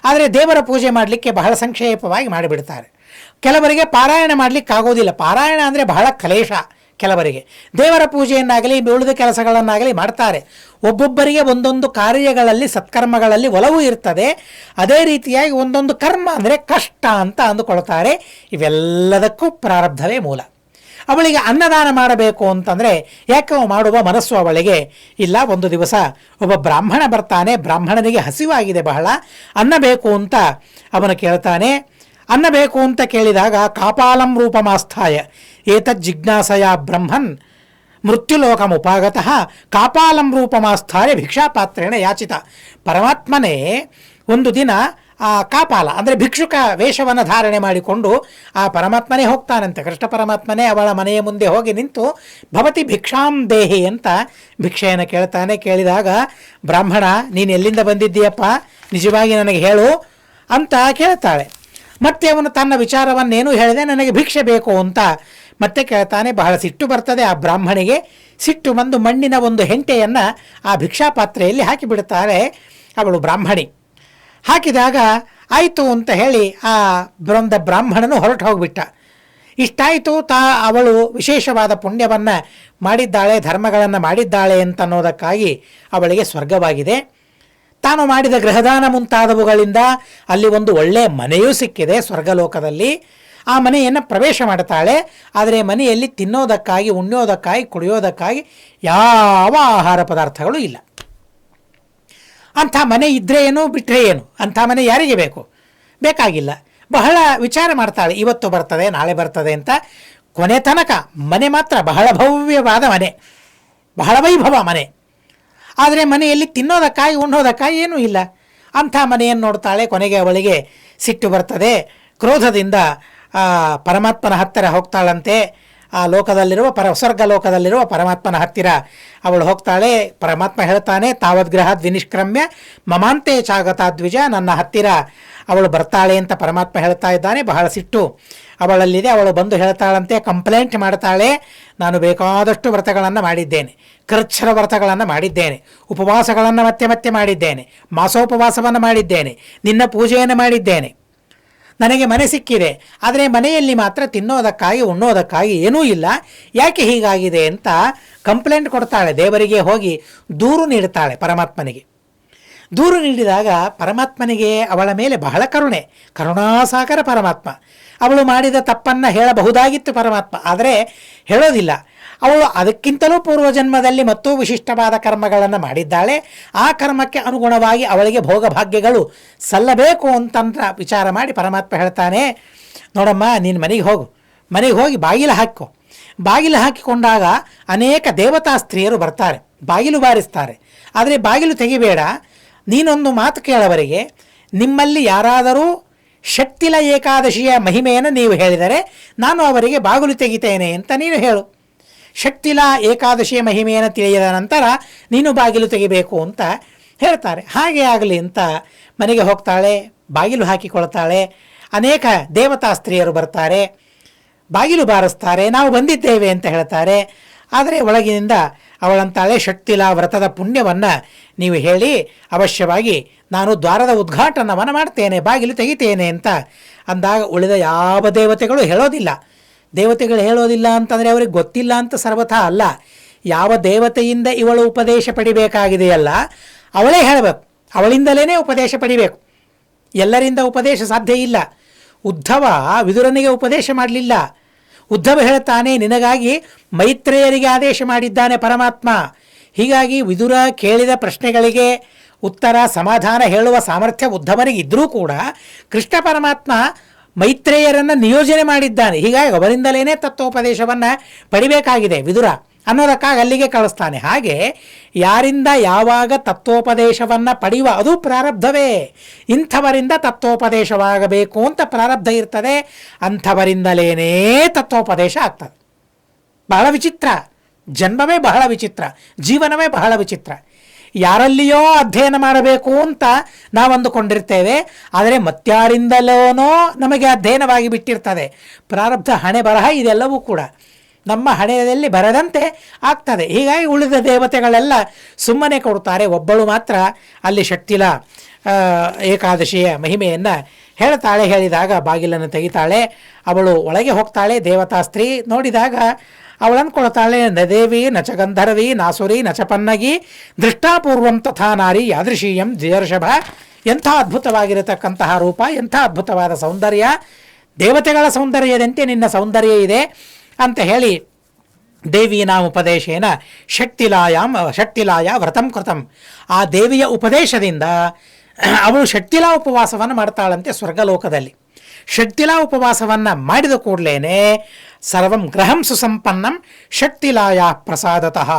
S1: ಆದರೆ ದೇವರ ಪೂಜೆ ಮಾಡಲಿಕ್ಕೆ ಬಹಳ ಸಂಕ್ಷೇಪವಾಗಿ ಮಾಡಿಬಿಡ್ತಾರೆ. ಕೆಲವರಿಗೆ ಪಾರಾಯಣ ಮಾಡಲಿಕ್ಕೆ ಆಗೋದಿಲ್ಲ. ಪಾರಾಯಣ ಅಂದರೆ ಬಹಳ ಕ್ಲೇಶ. ಕೆಲವರಿಗೆ ದೇವರ ಪೂಜೆಯನ್ನಾಗಲಿ ಉಳಿದ ಕೆಲಸಗಳನ್ನಾಗಲಿ ಮಾಡ್ತಾರೆ. ಒಬ್ಬೊಬ್ಬರಿಗೆ ಒಂದೊಂದು ಕಾರ್ಯಗಳಲ್ಲಿ ಸತ್ಕರ್ಮಗಳಲ್ಲಿ ಒಲವು ಇರ್ತದೆ. ಅದೇ ರೀತಿಯಾಗಿ ಒಂದೊಂದು ಕರ್ಮ ಅಂದರೆ ಕಷ್ಟ ಅಂತ ಅಂದುಕೊಳ್ತಾರೆ. ಇವೆಲ್ಲದಕ್ಕೂ ಪ್ರಾರಬ್ಧವೇ ಮೂಲ. ಅವಳಿಗೆ ಅನ್ನದಾನ ಮಾಡಬೇಕು ಅಂತಂದರೆ ಯಾಕೆ ಮಾಡುವ ಮನಸ್ಸು ಅವಳಿಗೆ ಇಲ್ಲ. ಒಂದು ದಿವಸ ಒಬ್ಬ ಬ್ರಾಹ್ಮಣ ಬರ್ತಾನೆ. ಬ್ರಾಹ್ಮಣನಿಗೆ ಹಸಿವಾಗಿದೆ ಬಹಳ, ಅನ್ನ ಬೇಕು ಅಂತ ಅವನು ಕೇಳ್ತಾನೆ. ಅನ್ನ ಬೇಕು ಅಂತ ಕೇಳಿದಾಗ ಕಾಪಾಲಂ ರೂಪಮಾಸ್ಥಾಯ ಏತದ್ ಜಿಜ್ಞಾಸಯ ಬ್ರಹ್ಮನ್ ಮೃತ್ಯುಲೋಕಮುಪಾಗತಃ ಕಾಪಾಲಂ ರೂಪಮಾಸ್ಥಾಯ ಭಿಕ್ಷಾಪಾತ್ರೇಣ ಯಾಚಿತ. ಪರಮಾತ್ಮನೇ ಒಂದು ದಿನ ಆ ಕಾಪಾಲ ಅಂದರೆ ಭಿಕ್ಷುಕ ವೇಷವನ್ನು ಧಾರಣೆ ಮಾಡಿಕೊಂಡು ಆ ಪರಮಾತ್ಮನೇ ಹೋಗ್ತಾನಂತೆ. ಕೃಷ್ಣ ಪರಮಾತ್ಮನೇ ಅವಳ ಮನೆಯ ಮುಂದೆ ಹೋಗಿ ನಿಂತು ಭವತಿ ಭಿಕ್ಷಾಂ ದೇಹಿ ಅಂತ ಭಿಕ್ಷೆಯನ್ನು ಕೇಳ್ತಾನೆ. ಕೇಳಿದಾಗ ಬ್ರಾಹ್ಮಣ, ನೀನು ಎಲ್ಲಿಂದ ಬಂದಿದ್ದೀಯಪ್ಪ, ನಿಜವಾಗಿ ನನಗೆ ಹೇಳು ಅಂತ ಕೇಳ್ತಾಳೆ. ಮತ್ತೆ ಅವನು ತನ್ನ ವಿಚಾರವನ್ನೇನು ಹೇಳಿದೆ, ನನಗೆ ಭಿಕ್ಷೆ ಬೇಕು ಅಂತ ಮತ್ತೆ ಕೇಳ್ತಾನೆ. ಬಹಳ ಸಿಟ್ಟು ಬರ್ತದೆ ಆ ಬ್ರಾಹ್ಮಣಿಗೆ. ಸಿಟ್ಟು ಬಂದು ಮಣ್ಣಿನ ಒಂದು ಹೆಂಟೆಯನ್ನು ಆ ಭಿಕ್ಷಾಪಾತ್ರೆಯಲ್ಲಿ ಹಾಕಿಬಿಡ್ತಾಳೆ ಅವಳು ಬ್ರಾಹ್ಮಣಿ. ಹಾಕಿದಾಗ ಆಯಿತು ಅಂತ ಹೇಳಿ ಆ ಬ್ರಾಹ್ಮಣನು ಹೊರಟು ಹೋಗಿಬಿಟ್ಟ. ಇಷ್ಟಾಯಿತು, ಅವಳು ವಿಶೇಷವಾದ ಪುಣ್ಯವನ್ನು ಮಾಡಿದ್ದಾಳೆ, ಧರ್ಮಗಳನ್ನು ಮಾಡಿದ್ದಾಳೆ ಅಂತ ಅನ್ನೋದಕ್ಕಾಗಿ ಅವಳಿಗೆ ಸ್ವರ್ಗವಾಗಿದೆ. ತಾನು ಮಾಡಿದ ಗೃಹದಾನ ಮುಂತಾದವುಗಳಿಂದ ಅಲ್ಲಿ ಒಂದು ಒಳ್ಳೆಯ ಮನೆಯೂ ಸಿಕ್ಕಿದೆ ಸ್ವರ್ಗಲೋಕದಲ್ಲಿ. ಆ ಮನೆಯನ್ನು ಪ್ರವೇಶ ಮಾಡ್ತಾಳೆ. ಆದರೆ ಮನೆಯಲ್ಲಿ ತಿನ್ನೋದಕ್ಕಾಗಿ, ಉಣ್ಣೋದಕ್ಕಾಗಿ, ಕುಡಿಯೋದಕ್ಕಾಗಿ ಯಾವ ಆಹಾರ ಪದಾರ್ಥಗಳು ಇಲ್ಲ. ಅಂಥ ಮನೆ ಇದ್ದರೆ ಏನು, ಬಿಟ್ಟರೆ ಏನು, ಅಂಥ ಮನೆ ಯಾರಿಗೆ ಬೇಕು? ಬೇಕಾಗಿಲ್ಲ. ಬಹಳ ವಿಚಾರ ಮಾಡ್ತಾಳೆ, ಇವತ್ತು ಬರ್ತದೆ ನಾಳೆ ಬರ್ತದೆ ಅಂತ. ಕೊನೆ ತನಕ ಮನೆ ಮಾತ್ರ ಬಹಳ ಭವ್ಯವಾದ ಮನೆ, ಬಹಳ ವೈಭವ ಮನೆ. ಆದರೆ ಮನೆಯಲ್ಲಿ ತಿನ್ನೋದಕ್ಕಾಗಿ ಉಣ್ಣೋದಕ್ಕಾಗಿ ಏನೂ ಇಲ್ಲ. ಅಂಥ ಮನೆಯನ್ನು ನೋಡ್ತಾಳೆ. ಕೊನೆಗೆ ಅವಳಿಗೆ ಸಿಟ್ಟು ಬರ್ತದೆ. ಕ್ರೋಧದಿಂದ ಪರಮಾತ್ಮನ ಹತ್ತಿರ ಹೋಗ್ತಾಳಂತೆ. ಆ ಲೋಕದಲ್ಲಿರುವ ಸ್ವರ್ಗ ಲೋಕದಲ್ಲಿರುವ ಪರಮಾತ್ಮನ ಹತ್ತಿರ ಅವಳು ಹೋಗ್ತಾಳೆ. ಪರಮಾತ್ಮ ಹೇಳ್ತಾನೆ, ತಾವದ್ಗ್ರಹಾದ್ ವಿನಿಷ್ಕ್ರಮ್ಯ ಮಮಾಂತೆ ಚಾಗತಾ ದ್ವಿಜ. ನನ್ನ ಹತ್ತಿರ ಅವಳು ಬರ್ತಾಳೆ ಅಂತ ಪರಮಾತ್ಮ ಹೇಳ್ತಾ ಇದ್ದಾನೆ. ಬಹಳ ಸಿಟ್ಟು ಅವಳಲ್ಲಿದೆ. ಅವಳು ಬಂದು ಹೇಳ್ತಾಳಂತೆ, ಕಂಪ್ಲೇಂಟ್ ಮಾಡ್ತಾಳೆ, ನಾನು ಬೇಕಾದಷ್ಟು ವ್ರತಗಳನ್ನು ಮಾಡಿದ್ದೇನೆ, ಕೃಚ್ಛ್ರ ವ್ರತಗಳನ್ನು ಮಾಡಿದ್ದೇನೆ, ಉಪವಾಸಗಳನ್ನು ಮತ್ತೆ ಮತ್ತೆ ಮಾಡಿದ್ದೇನೆ, ಮಾಸೋಪವಾಸವನ್ನು ಮಾಡಿದ್ದೇನೆ, ನಿನ್ನ ಪೂಜೆಯನ್ನು ಮಾಡಿದ್ದೇನೆ, ನನಗೆ ಮನೆ ಸಿಕ್ಕಿದೆ, ಆದರೆ ಮನೆಯಲ್ಲಿ ಮಾತ್ರ ತಿನ್ನೋದಕ್ಕಾಗಿ ಉಣ್ಣೋದಕ್ಕಾಗಿ ಏನೂ ಇಲ್ಲ, ಯಾಕೆ ಹೀಗಾಗಿದೆ ಅಂತ ಕಂಪ್ಲೇಂಟ್ ಕೊಡ್ತಾಳೆ. ದೇವರಿಗೆ ಹೋಗಿ ದೂರು ನೀಡುತ್ತಾಳೆ ಪರಮಾತ್ಮನಿಗೆ. ದೂರು ನೀಡಿದಾಗ ಪರಮಾತ್ಮನಿಗೆ ಅವಳ ಮೇಲೆ ಬಹಳ ಕರುಣಾಸಾಗರ ಪರಮಾತ್ಮ. ಅವಳು ಮಾಡಿದ ತಪ್ಪನ್ನು ಹೇಳಬಹುದಾಗಿತ್ತು ಪರಮಾತ್ಮ, ಆದರೆ ಹೇಳೋದಿಲ್ಲ. ಅವಳು ಅದಕ್ಕಿಂತಲೂ ಪೂರ್ವಜನ್ಮದಲ್ಲಿ ಮತ್ತೂ ವಿಶಿಷ್ಟವಾದ ಕರ್ಮಗಳನ್ನು ಮಾಡಿದ್ದಾಳೆ. ಆ ಕರ್ಮಕ್ಕೆ ಅನುಗುಣವಾಗಿ ಅವಳಿಗೆ ಭೋಗಭಾಗ್ಯಗಳು ಸಲ್ಲಬೇಕು ಅಂತಂತ ವಿಚಾರ ಮಾಡಿ ಪರಮಾತ್ಮ ಹೇಳ್ತಾನೆ, ನೋಡಮ್ಮ, ನೀನು ಮನೆಗೆ ಹೋಗಿ ಬಾಗಿಲು ಹಾಕೋ. ಬಾಗಿಲು ಹಾಕಿಕೊಂಡಾಗ ಅನೇಕ ದೇವತಾ ಸ್ತ್ರೀಯರು ಬರ್ತಾರೆ, ಬಾಗಿಲು ಬಾರಿಸ್ತಾರೆ. ಆದರೆ ಬಾಗಿಲು ತೆಗಿಬೇಡ, ನೀನೊಂದು ಮಾತು ಕೇಳವರಿಗೆ, ನಿಮ್ಮಲ್ಲಿ ಯಾರಾದರೂ ಶಕ್ತಿಲ ಏಕಾದಶಿಯ ಮಹಿಮೆಯನ್ನು ನೀವು ಹೇಳಿದರೆ ನಾನು ಅವರಿಗೆ ಬಾಗಿಲು ತೆಗಿತೇನೆ ಅಂತ ನೀನು ಹೇಳು. ಶಕ್ತಿಲ ಏಕಾದಶಿಯ ಮಹಿಮೆಯನ್ನು ತಿಳಿಯದ ನಂತರ ನೀನು ಬಾಗಿಲು ತೆಗಿಬೇಕು ಅಂತ ಹೇಳ್ತಾರೆ. ಹಾಗೆ ಆಗಲಿ ಅಂತ ಮನೆಗೆ ಹೋಗ್ತಾಳೆ, ಬಾಗಿಲು ಹಾಕಿಕೊಳ್ತಾಳೆ. ಅನೇಕ ದೇವತಾ ಸ್ತ್ರೀಯರು ಬರ್ತಾರೆ, ಬಾಗಿಲು ಬಾರಿಸ್ತಾರೆ, ನಾವು ಬಂದಿದ್ದೇವೆ ಅಂತ ಹೇಳ್ತಾರೆ. ಆದರೆ ಒಳಗಿನಿಂದ ಅವಳಂತಾಳೆ, ಶಕ್ತಿಲ ವ್ರತದ ಪುಣ್ಯವನ್ನು ನೀವು ಹೇಳಿ ಅವಶ್ಯವಾಗಿ ನಾನು ದ್ವಾರದ ಉದ್ಘಾಟನವನ್ನು ಮಾಡ್ತೇನೆ, ಬಾಗಿಲು ತೆಗಿತೇನೆ ಅಂತ ಅಂದಾಗ ಉಳಿದ ಯಾವ ದೇವತೆಗಳು ಹೇಳೋದಿಲ್ಲ. ದೇವತೆಗಳು ಹೇಳೋದಿಲ್ಲ ಅಂತಂದರೆ ಅವ್ರಿಗೆ ಗೊತ್ತಿಲ್ಲ ಅಂತ ಸರ್ವಥಾ ಅಲ್ಲ. ಯಾವ ದೇವತೆಯಿಂದ ಇವಳು ಉಪದೇಶ ಪಡಿಬೇಕಾಗಿದೆಯಲ್ಲ ಅವಳೇ ಹೇಳಬೇಕು, ಅವಳಿಂದಲೇ ಉಪದೇಶ ಪಡಿಬೇಕು. ಎಲ್ಲರಿಂದ ಉಪದೇಶ ಸಾಧ್ಯ ಇಲ್ಲ. ಉದ್ಧವ ವಿದುರನಿಗೆ ಉಪದೇಶ ಮಾಡಲಿಲ್ಲ. ಉದ್ಧವ ಹೇಳ್ತಾನೆ, ನಿನಗಾಗಿ ಮೈತ್ರೇಯರಿಗೆ ಆದೇಶ ಮಾಡಿದ್ದಾನೆ ಪರಮಾತ್ಮ. ಹೀಗಾಗಿ ವಿದುರ ಕೇಳಿದ ಪ್ರಶ್ನೆಗಳಿಗೆ ಉತ್ತರ ಸಮಾಧಾನ ಹೇಳುವ ಸಾಮರ್ಥ್ಯ ಉದ್ಧವನಿಗೆ ಇದ್ದರೂ ಕೂಡ ಕೃಷ್ಣ ಪರಮಾತ್ಮ ಮೈತ್ರೇಯರನ್ನು ನಿಯೋಜನೆ ಮಾಡಿದ್ದಾನೆ. ಹೀಗಾಗಿ ಅವರಿಂದಲೇ ತತ್ವೋಪದೇಶವನ್ನು ಪಡಿಬೇಕಾಗಿದೆ ವಿದುರ ಅನ್ನೋದಕ್ಕಾಗಿ ಅಲ್ಲಿಗೆ ಕಳಿಸ್ತಾನೆ. ಹಾಗೆ ಯಾರಿಂದ ಯಾವಾಗ ತತ್ವೋಪದೇಶವನ್ನು ಪಡೆಯುವ ಅದು ಪ್ರಾರಬ್ಧವೇ. ಇಂಥವರಿಂದ ತತ್ವೋಪದೇಶವಾಗಬೇಕು ಅಂತ ಪ್ರಾರಬ್ಧ ಇರ್ತದೆ, ಅಂಥವರಿಂದಲೇ ತತ್ವೋಪದೇಶ ಆಗ್ತದೆ. ಬಹಳ ವಿಚಿತ್ರ, ಜನ್ಮವೇ ಬಹಳ ವಿಚಿತ್ರ, ಜೀವನವೇ ಬಹಳ ವಿಚಿತ್ರ. ಯಾರಲ್ಲಿಯೋ ಅಧ್ಯಯನ ಮಾಡಬೇಕು ಅಂತ ನಾವು ಅಂದುಕೊಂಡಿರ್ತೇವೆ, ಆದರೆ ಮತ್ಯಾರಿಂದಲೋ ನಮಗೆ ಅಧ್ಯಯನವಾಗಿ ಬಿಟ್ಟಿರ್ತದೆ. ಪ್ರಾರಬ್ಧ, ಹಣೆ ಬರಹ ಇದೆಲ್ಲವೂ ಕೂಡ ನಮ್ಮ ಹಣೆಯಲ್ಲಿ ಬರದಂತೆ ಆಗ್ತದೆ. ಹೀಗಾಗಿ ಉಳಿದ ದೇವತೆಗಳೆಲ್ಲ ಸುಮ್ಮನೆ ಕೊಡ್ತಾರೆ. ಒಬ್ಬಳು ಮಾತ್ರ ಅಲ್ಲಿ ಶಕ್ತಿಲ ಏಕಾದಶಿಯ ಮಹಿಮೆಯನ್ನು ಹೇಳ್ತಾಳೆ. ಹೇಳಿದಾಗ ಬಾಗಿಲನ್ನು ತೆಗಿತಾಳೆ. ಅವಳು ಒಳಗೆ ಹೋಗ್ತಾಳೆ. ದೇವತಾ ಸ್ತ್ರೀ ನೋಡಿದಾಗ ಅವಳು ಅಂದ್ಕೊಳ್ತಾಳೆ, ನ ದೇವಿ ನ ಚ ಗಂಧರ್ವಿ ನಾಸುರಿ ನ ಚ ಪನ್ನಗಿ ದೃಷ್ಟಾಪೂರ್ವಂ ತಥಾ ನಾರಿ ಯಾದೃಶೀಯಂ ದ್ವಿಯರ್ಷಭ. ಎಂಥ ಅದ್ಭುತವಾಗಿರತಕ್ಕಂತಹ ರೂಪ, ಎಂಥ ಅದ್ಭುತವಾದ ಸೌಂದರ್ಯ, ದೇವತೆಗಳ ಸೌಂದರ್ಯದಂತೆ ನಿನ್ನ ಸೌಂದರ್ಯ ಇದೆ ಅಂತ ಹೇಳಿ ದೇವೀನಾಮುಪದೇಶೇನ ಶಕ್ತಿಲಾಯ ವ್ರತಂ ಕೃತಂ. ಆ ದೇವಿಯ ಉಪದೇಶದಿಂದ ಅವಳು ಶಕ್ತಿಲಾ ಉಪವಾಸವನ್ನು ಮಾಡ್ತಾಳಂತೆ ಸ್ವರ್ಗಲೋಕದಲ್ಲಿ. ಶಕ್ತಿಲಾ ಉಪವಾಸವನ್ನು ಮಾಡಿದ ಕೂಡಲೇ ಸರ್ವಂ ಗ್ರಹಂ ಸುಸಂಪನ್ನಂ ಶಕ್ತಿಲಾಯ ಪ್ರಸಾದತಃ.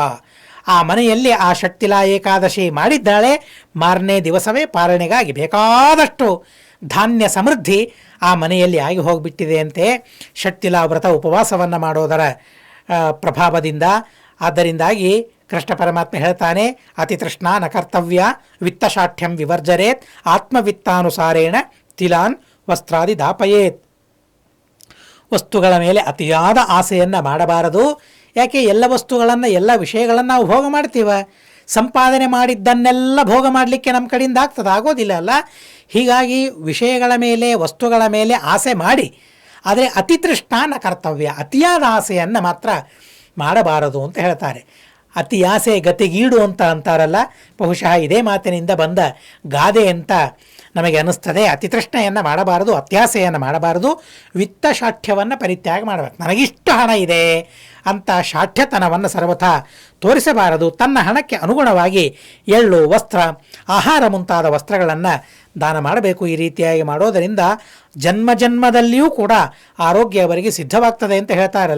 S1: ಆ ಮನೆಯಲ್ಲಿ ಆ ಶಕ್ತಿಲಾ ಏಕಾದಶಿ ಮಾಡಿದ್ದಾಳೆ. ಮಾರನೇ ದಿವಸವೇ ಪಾಲನೆಗಾಗಿ ಬೇಕಾದಷ್ಟು ಧಾನ್ಯ ಸಮೃದ್ಧಿ ಆ ಮನೆಯಲ್ಲಿ ಆಗಿ ಹೋಗಿಬಿಟ್ಟಿದೆಯಂತೆ ಶಕ್ತಿಲಾ ವ್ರತ ಉಪವಾಸವನ್ನು ಮಾಡೋದರ ಪ್ರಭಾವದಿಂದ. ಆದ್ದರಿಂದಾಗಿ ಕೃಷ್ಣ ಪರಮಾತ್ಮ ಹೇಳ್ತಾನೆ, ಅತಿತೃಷ್ಣಾ ನ ಕರ್ತವ್ಯ ವಿತ್ತಶಾಠ್ಯಂ ವಿವರ್ಜರೇತ್ ಆತ್ಮವಿತ್ತಾನುಸಾರೇಣ ತಿಲಾನ್ ವಸ್ತ್ರಾದಿ ದಾಪಯೇತ್. ವಸ್ತುಗಳ ಮೇಲೆ ಅತಿಯಾದ ಆಸೆಯನ್ನು ಮಾಡಬಾರದು. ಯಾಕೆ, ಎಲ್ಲ ವಸ್ತುಗಳನ್ನು ಎಲ್ಲ ವಿಷಯಗಳನ್ನು ನಾವು ಭೋಗ ಮಾಡ್ತೀವ. ಸಂಪಾದನೆ ಮಾಡಿದ್ದನ್ನೆಲ್ಲ ಭೋಗ ಮಾಡಲಿಕ್ಕೆ ನಮ್ಮ ಕಡೆಯಿಂದ ಆಗ್ತದೆ, ಆಗೋದಿಲ್ಲ ಅಲ್ಲ. ಹೀಗಾಗಿ ವಿಷಯಗಳ ಮೇಲೆ ವಸ್ತುಗಳ ಮೇಲೆ ಆಸೆ ಮಾಡಿ, ಆದರೆ ಅತಿತೃಷ್ಣಾನ ಕರ್ತವ್ಯ, ಅತಿಯಾದ ಆಸೆಯನ್ನು ಮಾತ್ರ ಮಾಡಬಾರದು ಅಂತ ಹೇಳ್ತಾರೆ. ಅತಿ ಆಸೆ ಗತಿಗೀಡು ಅಂತ ಅಂತಾರಲ್ಲ, ಬಹುಶಃ ಇದೇ ಮಾತಿನಿಂದ ಬಂದ ಗಾದೆ ಅಂತ ನಮಗೆ ಅನ್ನಿಸ್ತದೆ. ಅತಿತೃಷ್ಣೆಯನ್ನು ಮಾಡಬಾರದು, ಅತ್ಯಾಸೆಯನ್ನು ಮಾಡಬಾರದು, ವಿತ್ತ ಶಾಠ್ಯವನ್ನು ಪರಿತ್ಯಾಗ ಮಾಡಬೇಕು. ನನಗಿಷ್ಟು ಹಣ ಇದೆ ಅಂತ ಶಾಠ್ಯತನವನ್ನು ಸರ್ವಥಾ ತೋರಿಸಬಾರದು. ತನ್ನ ಹಣಕ್ಕೆ ಅನುಗುಣವಾಗಿ ಎಳ್ಳು, ವಸ್ತ್ರ, ಆಹಾರ ಮುಂತಾದ ವಸ್ತ್ರಗಳನ್ನು ದಾನ ಮಾಡಬೇಕು. ಈ ರೀತಿಯಾಗಿ ಮಾಡೋದರಿಂದ ಜನ್ಮ ಜನ್ಮದಲ್ಲಿಯೂ ಕೂಡ ಆರೋಗ್ಯ ಅವರಿಗೆ ಸಿದ್ಧವಾಗ್ತದೆ ಅಂತ ಹೇಳ್ತಾರೆ.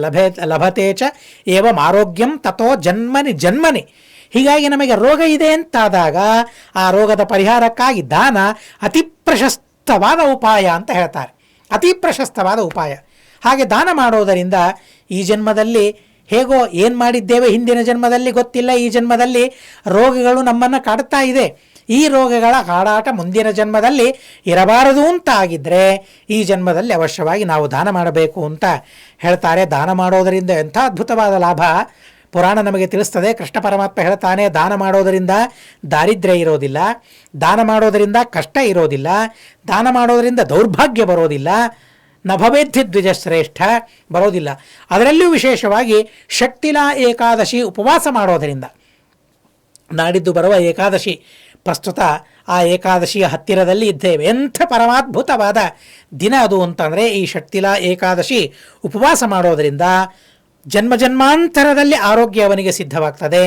S1: ಲಭತೇಚ ಏವಂ ಆರೋಗ್ಯಂ ತಥೋ ಜನ್ಮನಿ. ಹೀಗಾಗಿ ನಮಗೆ ರೋಗ ಇದೆ ಅಂತಾದಾಗ ಆ ರೋಗದ ಪರಿಹಾರಕ್ಕಾಗಿ ದಾನ ಅತಿ ಪ್ರಶಸ್ತವಾದ ಉಪಾಯ ಅಂತ ಹೇಳ್ತಾರೆ. ಅತಿ ಪ್ರಶಸ್ತವಾದ ಉಪಾಯ. ಹಾಗೆ ದಾನ ಮಾಡೋದರಿಂದ ಈ ಜನ್ಮದಲ್ಲಿ ಹೇಗೋ ಏನು ಮಾಡಿದ್ದೇವೆ ಹಿಂದಿನ ಜನ್ಮದಲ್ಲಿ ಗೊತ್ತಿಲ್ಲ, ಈ ಜನ್ಮದಲ್ಲಿ ರೋಗಗಳು ನಮ್ಮನ್ನು ಕಾಡುತ್ತಾ ಇದೆ. ಈ ರೋಗಗಳ ಕಾಡಾಟ ಮುಂದಿನ ಜನ್ಮದಲ್ಲಿ ಇರಬಾರದು ಅಂತ ಆಗಿದ್ದರೆ ಈ ಜನ್ಮದಲ್ಲಿ ಅವಶ್ಯವಾಗಿ ನಾವು ದಾನ ಮಾಡಬೇಕು ಅಂತ ಹೇಳ್ತಾರೆ. ದಾನ ಮಾಡೋದರಿಂದ ಎಂಥ ಅದ್ಭುತವಾದ ಲಾಭ. ಪುರಾಣ ನಮಗೆ ತಿಳಿಸ್ತದೆ. ಕೃಷ್ಣ ಪರಮಾತ್ಮ ಹೇಳ್ತಾನೆ, ದಾನ ಮಾಡೋದರಿಂದ ದಾರಿದ್ರ್ಯ ಇರೋದಿಲ್ಲ, ದಾನ ಮಾಡೋದರಿಂದ ಕಷ್ಟ ಇರೋದಿಲ್ಲ, ದಾನ ಮಾಡೋದರಿಂದ ದೌರ್ಭಾಗ್ಯ ಬರೋದಿಲ್ಲ, ನಭವೇದ್ಧಿ ದ್ವಿಜಶ್ರೇಷ್ಠ ಬರೋದಿಲ್ಲ. ಅದರಲ್ಲಿಯೂ ವಿಶೇಷವಾಗಿ ಶಕ್ತಿಲಾ ಏಕಾದಶಿ ಉಪವಾಸ ಮಾಡೋದರಿಂದ, ನಾಡಿದ್ದು ಬರುವ ಏಕಾದಶಿ, ಪ್ರಸ್ತುತ ಆ ಏಕಾದಶಿಯ ಹತ್ತಿರದಲ್ಲಿ ಇದ್ದೇವೆ. ಎಂಥ ಪರಮಾದ್ಭುತವಾದ ದಿನ ಅದು ಅಂತಂದರೆ ಈ ಶಕ್ತಿಲಾ ಏಕಾದಶಿ ಉಪವಾಸ ಮಾಡೋದರಿಂದ ಜನ್ಮಾಂತರದಲ್ಲಿ ಆರೋಗ್ಯ ಅವನಿಗೆ ಸಿದ್ಧವಾಗ್ತದೆ,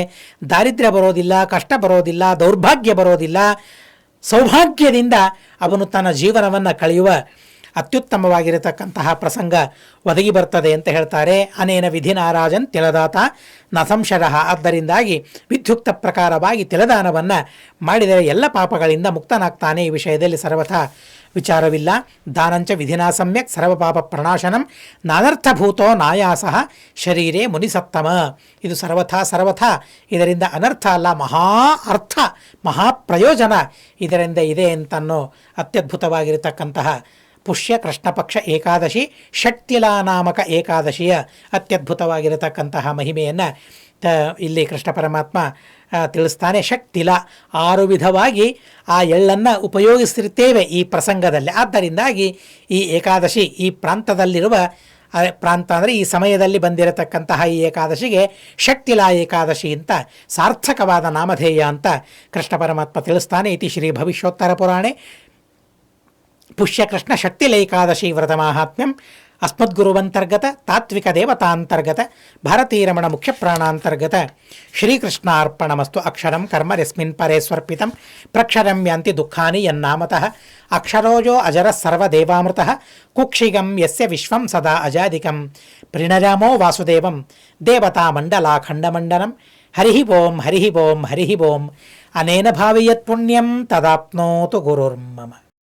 S1: ದಾರಿದ್ರ್ಯ ಬರೋದಿಲ್ಲ, ಕಷ್ಟ ಬರೋದಿಲ್ಲ, ದೌರ್ಭಾಗ್ಯ ಬರೋದಿಲ್ಲ, ಸೌಭಾಗ್ಯದಿಂದ ಅವನು ತನ್ನ ಜೀವನವನ್ನು ಕಳೆಯುವ ಅತ್ಯುತ್ತಮವಾಗಿರತಕ್ಕಂತಹ ಪ್ರಸಂಗ ಒದಗಿ ಬರ್ತದೆ ಅಂತ ಹೇಳ್ತಾರೆ. ಅನೇನ ವಿಧಿನಾರಾಜನ್ ತಿಲದಾತ ನ ಸಂಶಯಃ. ಆದ್ದರಿಂದಾಗಿ ವಿಧ್ಯುಕ್ತ ಪ್ರಕಾರವಾಗಿ ತಿಲದಾನವನ್ನು ಮಾಡಿದರೆ ಎಲ್ಲ ಪಾಪಗಳಿಂದ ಮುಕ್ತನಾಗ್ತಾನೆ. ಈ ವಿಷಯದಲ್ಲಿ ಸರ್ವಥಾ ವಿಚಾರವಿಲ್ಲ. ದಾನಂಚ ವಿಧಿನಾ ಸಮ್ಯಕ್ ಸರ್ವಪಾಪ ಪ್ರಣಾಶನಂ ನಾನರ್ಥಭೂತೋ ನಾಯಾಸಃ ಶರೀರೇ ಮುನಿಸತ್ತಮ. ಇದು ಸರ್ವಥಾ ಇದರಿಂದ ಅನರ್ಥ ಅಲ್ಲ, ಮಹಾ ಅರ್ಥ, ಮಹಾಪ್ರಯೋಜನ ಇದರಿಂದ ಇದೆ ಅಂತನ್ನೋ ಅತ್ಯದ್ಭುತವಾಗಿರತಕ್ಕಂತಹ ಪುಷ್ಯ ಕೃಷ್ಣಪಕ್ಷ ಏಕಾದಶಿ, ಷಟ್ತಿಲಾ ನಾಮಕ ಏಕಾದಶಿಯ ಅತ್ಯದ್ಭುತವಾಗಿರತಕ್ಕಂತಹ ಮಹಿಮೆಯನ್ನು ಇಲ್ಲಿ ಕೃಷ್ಣ ಪರಮಾತ್ಮ ತಿಳಿಸ್ತಾನೆ. ಷಟ್ತಿಲ 6 ವಿಧವಾಗಿ ಆ ಎಳ್ಳನ್ನು ಉಪಯೋಗಿಸಿರ್ತೇವೆ ಈ ಪ್ರಸಂಗದಲ್ಲಿ. ಆದ್ದರಿಂದಾಗಿ ಈ ಏಕಾದಶಿ ಈ ಪ್ರಾಂತದಲ್ಲಿರುವ, ಪ್ರಾಂತ ಅಂದರೆ ಈ ಸಮಯದಲ್ಲಿ ಬಂದಿರತಕ್ಕಂತಹ ಈ ಏಕಾದಶಿಗೆ ಷಟ್ತಿಲಾ ಏಕಾದಶಿ ಅಂತ ಸಾರ್ಥಕವಾದ ನಾಮಧೇಯ ಅಂತ ಕೃಷ್ಣ ಪರಮಾತ್ಮ ತಿಳಿಸ್ತಾನೆ. ಇತಿ ಶ್ರೀ ಭವಿಷ್ಯೋತ್ತರ ಪುರಾಣೆ ಪುಷ್ಯಕೃಷ್ಣ ಷಟ್ತಿಲೈಕಾದಶಿ ವ್ರತ ಮಾಹಾತ್ಮ್ಯಂ ಅಸ್ಮದ್ಗುರುವಂತರ್ಗತ ತಾತ್ವಿಕ ದೇವತಾಂತರ್ಗತ ಭಾರತೀರಮಣ ಮುಖ್ಯ ಪ್ರಾಣಾಂತರ್ಗತ ಶ್ರೀಕೃಷ್ಣಾರ್ಪಣಮಸ್ತು. ಅಕ್ಷರಂ ಕರ್ಮ ಯಸ್ಮಿನ್ ಪರೇ ಸ್ವರ್ಪಿತಂ ಪ್ರಕ್ಷರಂ ಯಾಂತಿ ದುಃಖಾನಿ ಯನ್ನಾಮತಃ ಅಕ್ಷರೋಜೋ ಅಜರ ಸರ್ವದೇವಾಮೃತಃ ಕುಕ್ಷಿಗಂ ಯಸ್ಯ ವಿಶ್ವಂ ಸದಾ ಅಜಾದಿಕಂ ಪ್ರಣರಾಮೋ ವಾಸುದೇವಂ ದೇವತಾ ಮಂಡಲಾಖಂಡಮಂಡನಂ. ಹರಿ ಓಂ ಹರಿ ಓಂ ಹರಿ ಓಂ. ಅನೇನ ಭಾವಿಯತ್ ಪುಣ್ಯಂ ತದಾಪ್ನೋತು ಗುರುರ್ಮಮ.